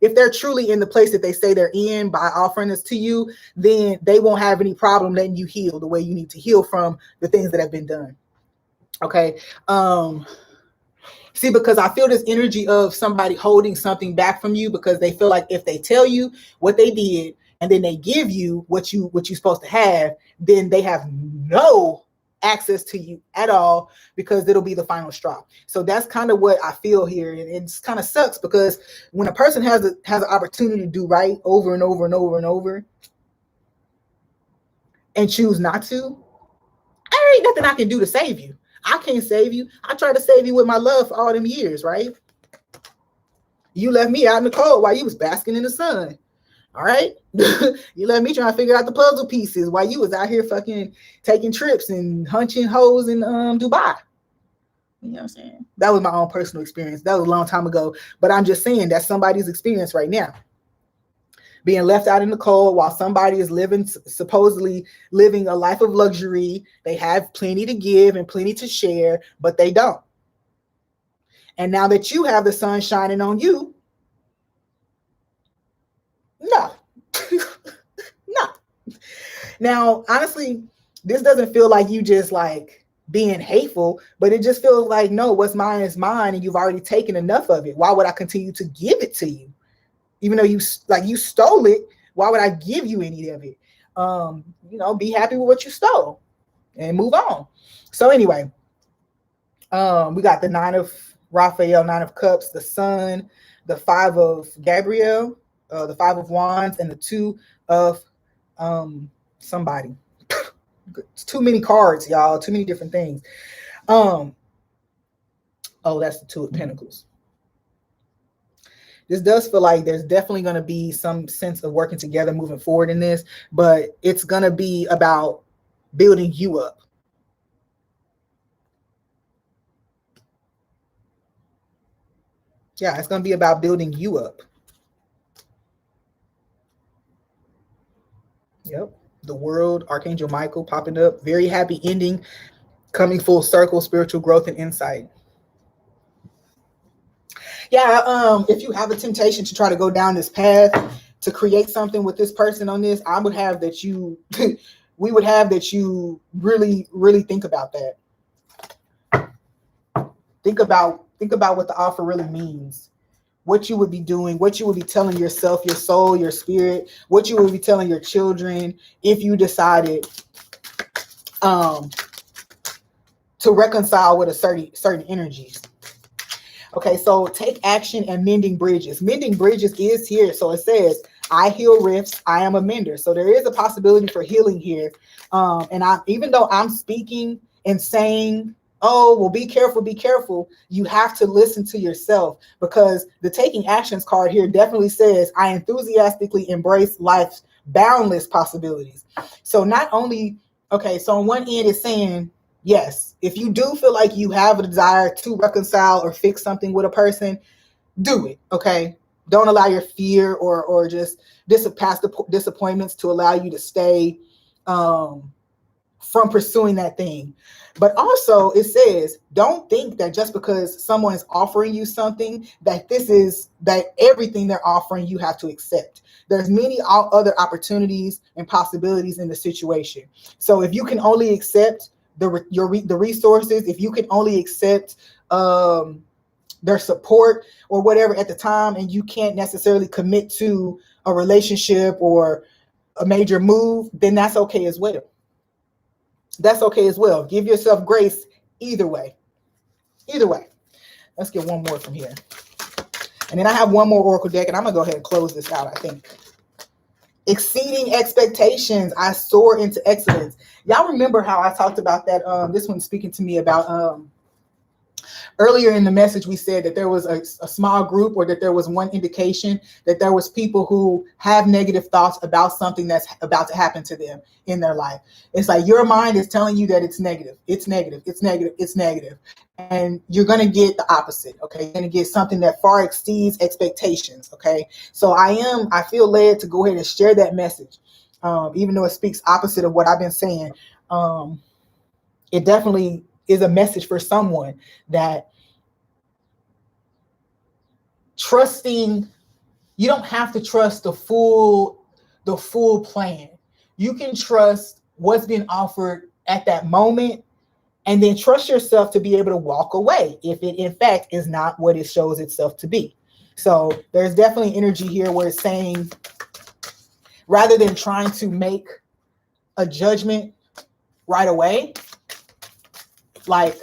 if they're truly in the place that they say they're in by offering this to you, then they won't have any problem letting you heal the way you need to heal from the things that have been done. Okay. See, because I feel this energy of somebody holding something back from you because they feel like if they tell you what they did and then they give you what you're supposed to have, then they have no access to you at all, because it'll be the final straw. So that's kind of what I feel here. And it kind of sucks, because when a person has an opportunity to do right over and over and over and over and choose not to, there ain't nothing I can do to save you. I can't save you. I tried to save you with my love for all them years, right? You left me out in the cold while you was basking in the sun. All right. You let me try to figure out the puzzle pieces while you was out here fucking taking trips and hunching hoes in Dubai. You know what I'm saying? That was my own personal experience. That was a long time ago. But I'm just saying that's somebody's experience right now. Being left out in the cold while somebody is supposedly living a life of luxury. They have plenty to give and plenty to share, but they don't. And now that you have the sun shining on you, no. No. Now, honestly, this doesn't feel like you just like being hateful, but it just feels like, no, what's mine is mine, and you've already taken enough of it. Why would I continue to give it to you? Even though you stole it, why would I give you any of it? Be happy with what you stole and move on. So anyway, we got the 9 of Raphael, 9 of Cups, the Sun, the 5 of Gabriel, the 5 of Wands, and the 2 of somebody. It's too many cards, y'all. Too many different things. That's the 2 of Pentacles. This does feel like there's definitely going to be some sense of working together moving forward in this, but it's going to be about building you up. Yeah, it's going to be about building you up. Yep. The World, Archangel Michael popping up. Very happy ending, coming full circle, spiritual growth and insight. Yeah, if you have a temptation to try to go down this path to create something with this person on this, I would have that you, we would have that you really, really think about that. Think about what the offer really means. What you would be doing, what you would be telling yourself, your soul, your spirit, what you would be telling your children if you decided to reconcile with a certain energies. Okay, so take action and mending bridges. Mending bridges is here. So it says, I heal rifts, I am a mender. So there is a possibility for healing here. And even though I'm speaking and saying, oh, well, be careful, you have to listen to yourself, because the taking actions card here definitely says, I enthusiastically embrace life's boundless possibilities. So not only, okay, so on one end it's saying, yes, if you do feel like you have a desire to reconcile or fix something with a person, do it, okay? Don't allow your fear or just past disappointments to allow you to stay from pursuing that thing. But also it says, don't think that just because someone is offering you something that everything they're offering you have to accept. There's many other opportunities and possibilities in the situation. So if you can only accept the resources, if you can only accept their support or whatever at the time, and you can't necessarily commit to a relationship or a major move, then that's okay as well. That's okay as well. Give yourself grace either way. Either way. Let's get one more from here. And then I have one more Oracle deck, and I'm going to go ahead and close this out, I think. Exceeding expectations, I soar into excellence. Y'all remember how I talked about that? This one's speaking to me about earlier in the message, we said that there was a small group, or that there was one indication that there was people who have negative thoughts about something that's about to happen to them in their life. It's like your mind is telling you that it's negative. It's negative. It's negative. It's negative. And you're going to get the opposite. Okay. You're going to get something that far exceeds expectations. Okay. So I feel led to go ahead and share that message. Even though it speaks opposite of what I've been saying. It definitely is a message for someone that trusting You don't have to trust the full plan. You can trust what's being offered at that moment, and then trust yourself to be able to walk away if it in fact is not what it shows itself to be. So there's definitely energy here where it's saying, rather than trying to make a judgment right away, like,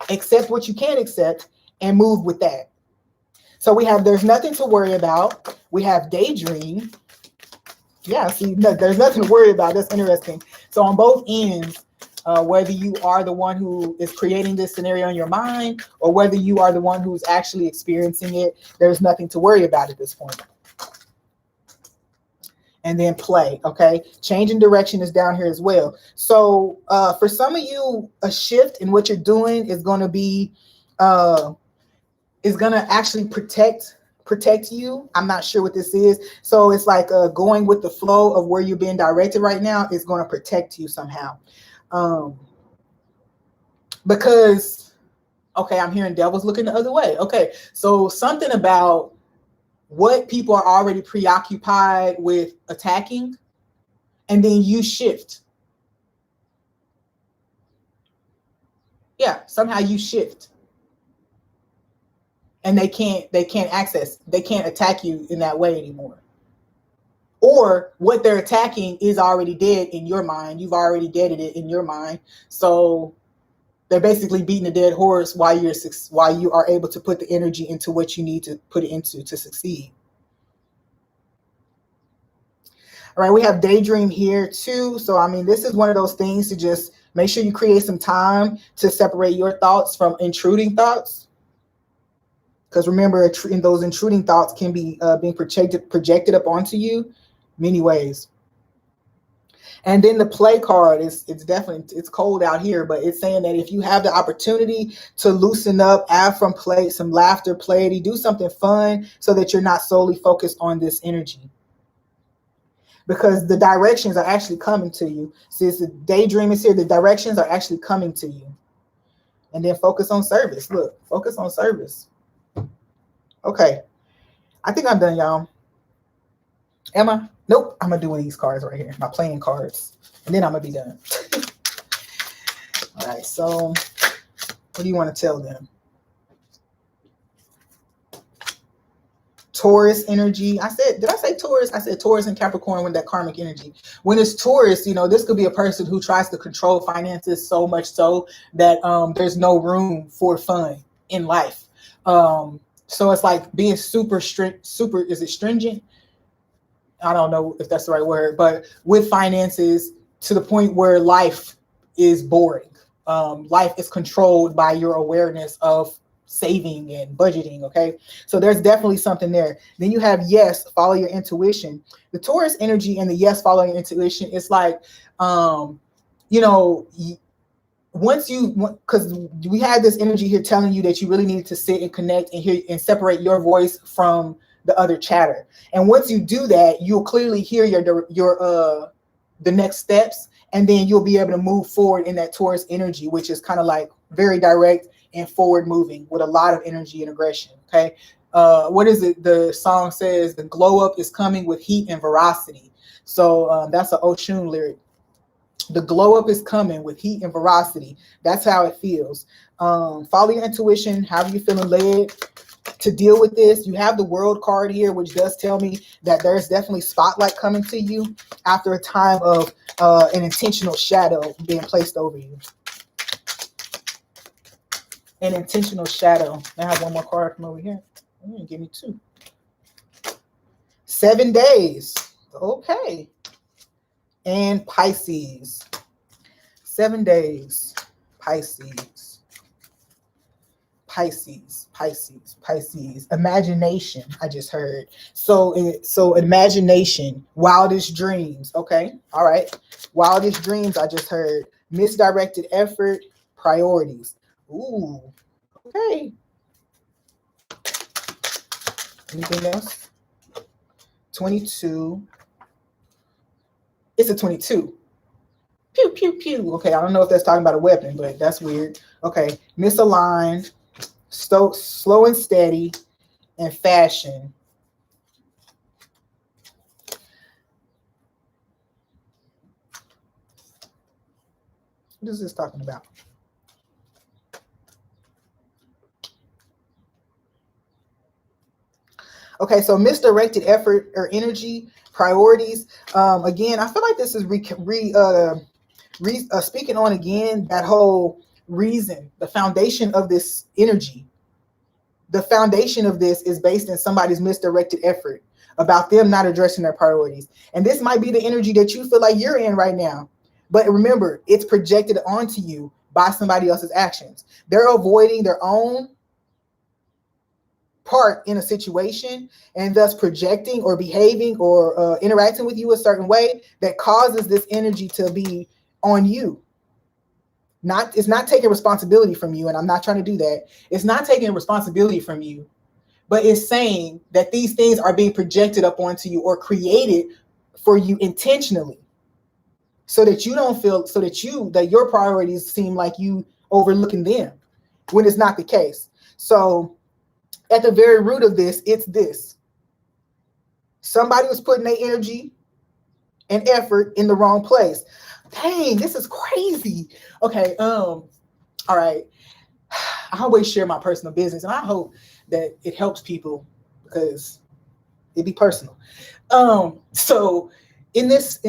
accept what you can accept and move with that. So we have, there's nothing to worry about. We have daydream. Yeah, see, no, there's nothing to worry about. That's interesting. So on both ends, whether you are the one who is creating this scenario in your mind or whether you are the one who's actually experiencing it, there's nothing to worry about at this point. And then play, okay? Change in direction is down here as well. So for some of you, a shift in what you're doing is going to be, is going to actually protect you. I'm not sure what this is. So it's like going with the flow of where you're being directed right now is going to protect you somehow. Because, okay, I'm hearing devils looking the other way. Okay, so something about what people are already preoccupied with attacking, and then you shift. Yeah, somehow you shift. And they can't attack you in that way anymore. Or what they're attacking is already dead in your mind. You've already deaded it in your mind. So they're basically beating a dead horse while you are able to put the energy into what you need to put it into to succeed. All right, we have daydream here too. So, I mean, this is one of those things to just make sure you create some time to separate your thoughts from intruding thoughts. Because remember, those intruding thoughts can be being projected up onto you many ways. And then the play card it's definitely, it's cold out here, but it's saying that if you have the opportunity to loosen up, add from play, some laughter, play, do something fun so that you're not solely focused on this energy. Because the directions are actually coming to you. Since the daydream is here, the directions are actually coming to you. And then focus on service. Look, focus on service. Okay, I think I'm done, y'all. Am I? Nope, I'm gonna do one of these cards right here, my playing cards, and then I'm gonna be done. All right, so what do you want to tell them? Taurus energy. Did I say Taurus? I said Taurus and Capricorn with that karmic energy. When it's Taurus, this could be a person who tries to control finances so much so that there's no room for fun in life. So it's like being super strict, is it stringent? I don't know if that's the right word, but with finances to the point where life is boring. Life is controlled by your awareness of saving and budgeting. Okay, so there's definitely something there. Then you have yes, follow your intuition. The Taurus energy and the yes, follow your intuition. It's like, because we had this energy here telling you that you really needed to sit and connect and hear and separate your voice from the other chatter. And once you do that, you'll clearly hear the next steps, and then you'll be able to move forward in that Taurus energy, which is kind of like very direct and forward moving with a lot of energy and aggression. Okay. What is it? The song says the glow up is coming with heat and veracity. So that's an Oshun lyric. The glow up is coming with heat and veracity. That's how it feels. Follow your intuition. However you're feeling led to deal with this. You have the World card here, which does tell me that there's definitely spotlight coming to you after a time of an intentional shadow being placed over you. An intentional shadow. I have one more card from over here. Give me two. 7 days. Okay. And Pisces. 7 days. Pisces. Imagination, I just heard. So imagination, wildest dreams. Okay. All right. Wildest dreams, I just heard. Misdirected effort, priorities. Ooh. Okay. Anything else? 22. It's a 22. Pew, pew, pew. Okay, I don't know if that's talking about a weapon, but that's weird. Okay, misaligned, slow and steady, and fashion. What is this talking about? Okay, so misdirected effort or energy, priorities. Again, I feel like this is speaking on again that whole reason, the foundation of this energy. The foundation of this is based in somebody's misdirected effort about them not addressing their priorities. And this might be the energy that you feel like you're in right now. But remember, it's projected onto you by somebody else's actions. They're avoiding their own part in a situation and thus projecting or behaving or interacting with you a certain way that causes this energy to be on you. It's not taking responsibility from you, and I'm not trying to do that. It's not taking responsibility from you, but it's saying that these things are being projected up onto you or created for you intentionally, so that you don't feel, that your priorities seem like you overlooking them when it's not the case. So at the very root of this, it's this. Somebody was putting their energy and effort in the wrong place. Dang, this is crazy. Okay, all right. I always share my personal business, and I hope that it helps people because it'd be personal. So in this,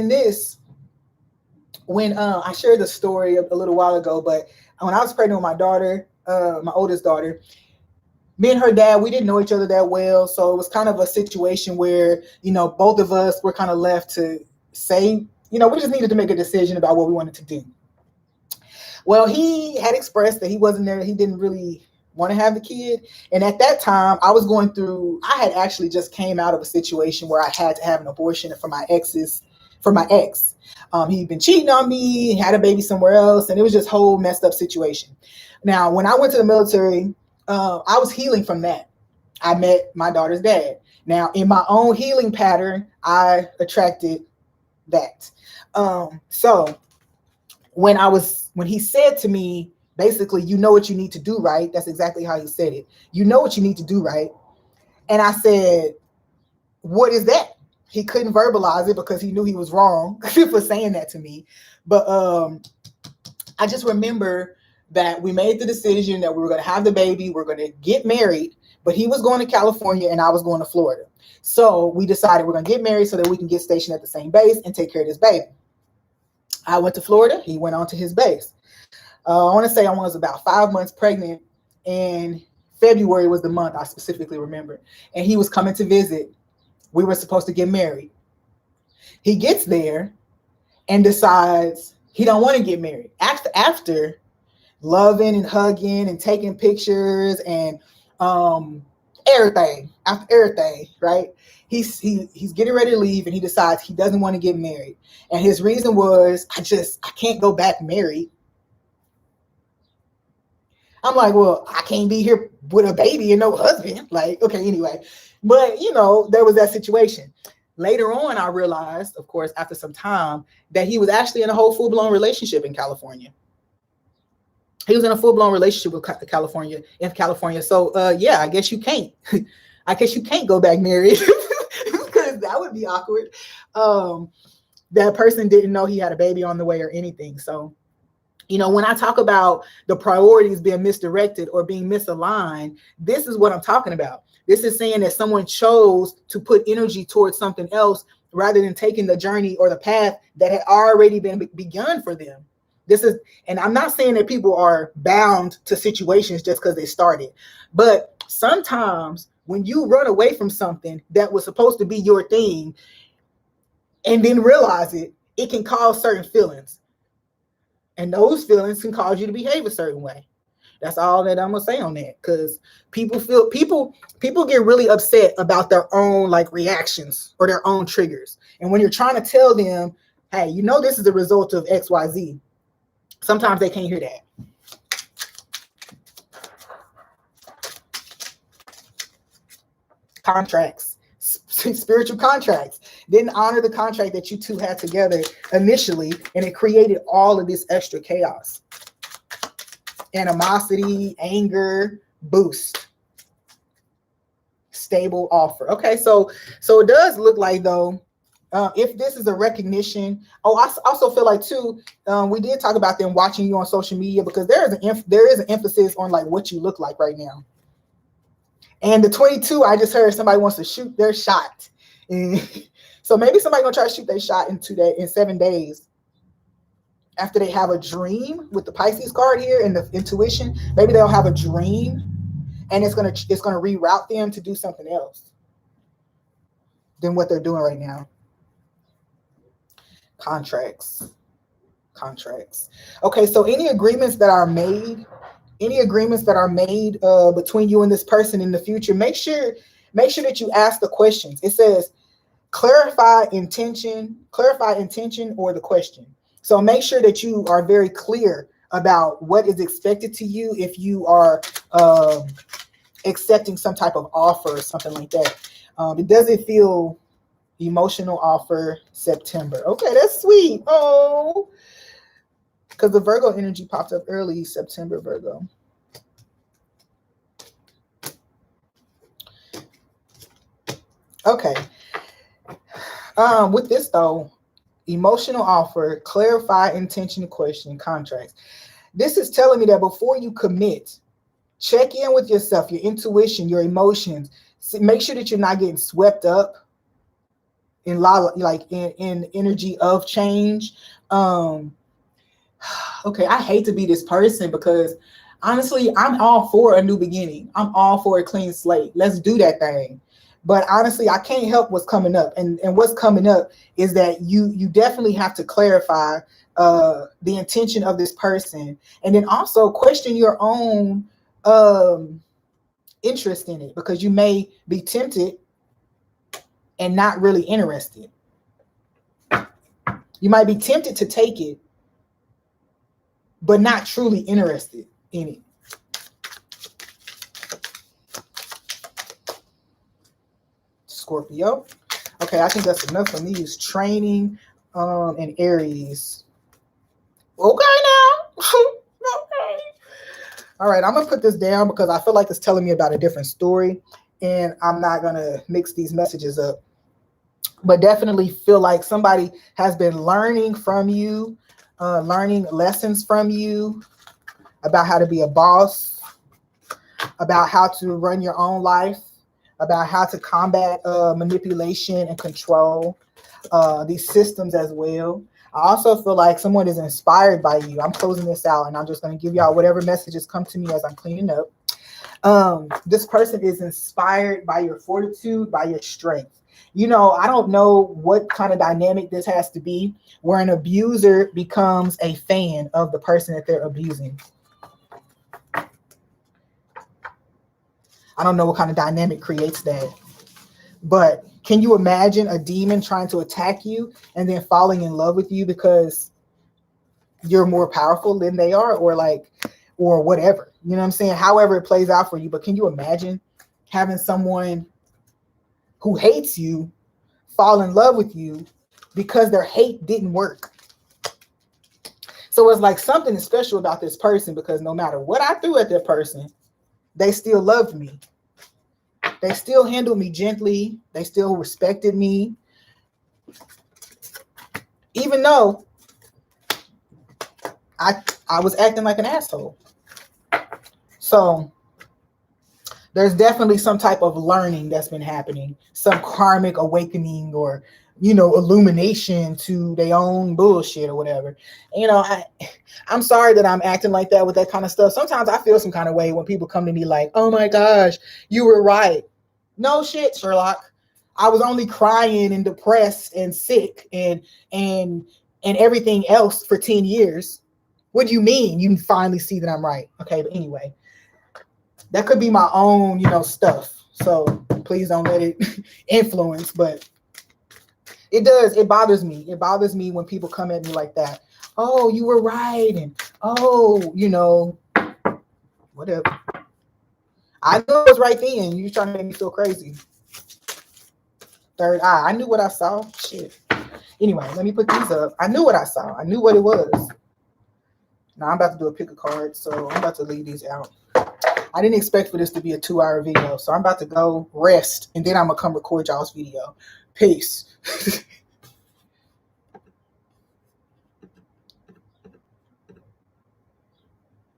when I shared the story a little while ago, but when I was pregnant with my daughter, my oldest daughter, me and her dad, we didn't know each other that well. So it was kind of a situation where, both of us were kind of left to say, we just needed to make a decision about what we wanted to do. Well, he had expressed that he wasn't there. He didn't really want to have the kid. And at that time, I had actually just came out of a situation where I had to have an abortion for my ex. He'd been cheating on me, had a baby somewhere else, and it was just a whole messed up situation. Now, when I went to the military, I was healing from that. I met my daughter's dad. Now, in my own healing pattern, I attracted that. So when he said to me, basically, you know what you need to do, right? That's exactly how he said it. You know what you need to do, right? And I said, what is that? He couldn't verbalize it because he knew he was wrong for saying that to me. But I just remember that we made the decision that we were going to have the baby, we're going to get married, but he was going to California and I was going to Florida. So we decided we're going to get married so that we can get stationed at the same base and take care of this baby. I went to Florida. He went on to his base. I want to say I was about 5 months pregnant, and February was the month I specifically remember. And he was coming to visit. We were supposed to get married. He gets there and decides he don't want to get married. After loving and hugging and taking pictures and everything, right? He's getting ready to leave and he decides he doesn't want to get married. And his reason was, I can't go back married. I'm like, well, I can't be here with a baby and no husband. Like, okay, anyway. But, there was that situation. Later on, I realized, of course, after some time, that he was actually in a whole full-blown relationship in California. He was in a full-blown relationship with California. So, yeah, I guess you can't. I guess you can't go back married because that would be awkward. That person didn't know he had a baby on the way or anything. So, when I talk about the priorities being misdirected or being misaligned, this is what I'm talking about. This is saying that someone chose to put energy towards something else rather than taking the journey or the path that had already been begun for them. And I'm not saying that people are bound to situations just because they started, but sometimes when you run away from something that was supposed to be your thing and then realize it can cause certain feelings. And those feelings can cause you to behave a certain way. That's all that I'm gonna say on that, because people get really upset about their own reactions or their own triggers. And when you're trying to tell them, hey, this is the result of XYZ, sometimes they can't hear that. Contracts, spiritual contracts. Didn't honor the contract that you two had together initially, and it created all of this extra chaos. Animosity, anger, boost. Stable offer. Okay, so it does look like, though, If this is a recognition, I also feel like too, we did talk about them watching you on social media, because there is an emphasis on like what you look like right now. And the 22, I just heard somebody wants to shoot their shot. And so maybe somebody gonna try to shoot their shot in 7 days after they have a dream with the Pisces card here and the intuition. Maybe they'll have a dream, and it's gonna reroute them to do something else than what they're doing right now. Contracts. Okay, so any agreements that are made between you and this person in the future, make sure that you ask the questions. It says clarify intention or the question. So make sure that you are very clear about what is expected to you if you are accepting some type of offer or something like that. It doesn't feel emotional offer September. Okay, that's sweet. Oh, because the Virgo energy popped up early September, Virgo. Okay. With this though, emotional offer, clarify intention, question, contracts. This is telling me that before you commit, check in with yourself, your intuition, your emotions. Make sure that you're not getting swept up in energy of change. Okay, I hate to be this person, because honestly, I'm all for a new beginning. I'm all for a clean slate. Let's do that thing. But honestly, I can't help what's coming up. And what's coming up is that you definitely have to clarify the intention of this person, and then also question your own interest in it, because you may be tempted and not really interested. You might be tempted to take it, but not truly interested in it. Scorpio. Okay, I think that's enough for me. Is training and Aries. Okay now. Okay. All right, I'm gonna put this down because I feel like it's telling me about a different story, and I'm not gonna mix these messages up. But definitely feel like somebody has been learning from you, learning lessons from you about how to be a boss, about how to run your own life, about how to combat manipulation and control, these systems as well. I also feel like someone is inspired by you. I'm closing this out, and I'm just going to give y'all whatever messages come to me as I'm cleaning up. This person is inspired by your fortitude, by your strength. You know, I don't know what kind of dynamic this has to be, where an abuser becomes a fan of the person that they're abusing. I don't know what kind of dynamic creates that. But can you imagine a demon trying to attack you and then falling in love with you because you're more powerful than they are, or whatever? You know what I'm saying? However it plays out for you. But can you imagine having someone who hates you fall in love with you because their hate didn't work? So it's like something special about this person, because no matter what I threw at that person, they still loved me. They still handled me gently. They still respected me. Even though I was acting like an asshole. So there's definitely some type of learning that's been happening, some karmic awakening, or, you know, illumination to their own bullshit or whatever. You know, I'm sorry that I'm acting like that with that kind of stuff. Sometimes I feel some kind of way when people come to me like, oh my gosh, you were right. No shit, Sherlock. I was only crying and depressed and sick and everything else for 10 years. What do you mean? You finally see that I'm right. Okay, but anyway, that could be my own, you know, stuff. So please don't let it influence, but it does. It bothers me. It bothers me when people come at me like that. Oh, you were right. And oh, you know, whatever. I knew it was right then. You're trying to make me feel crazy. Third eye. I knew what I saw. Shit. Anyway, let me put these up. I knew what I saw. I knew what it was. Now I'm about to do a pick a card, so I'm about to leave these out. I didn't expect for this to be a 2-hour video, so I'm about to go rest, and then I'm going to come record y'all's video. Peace.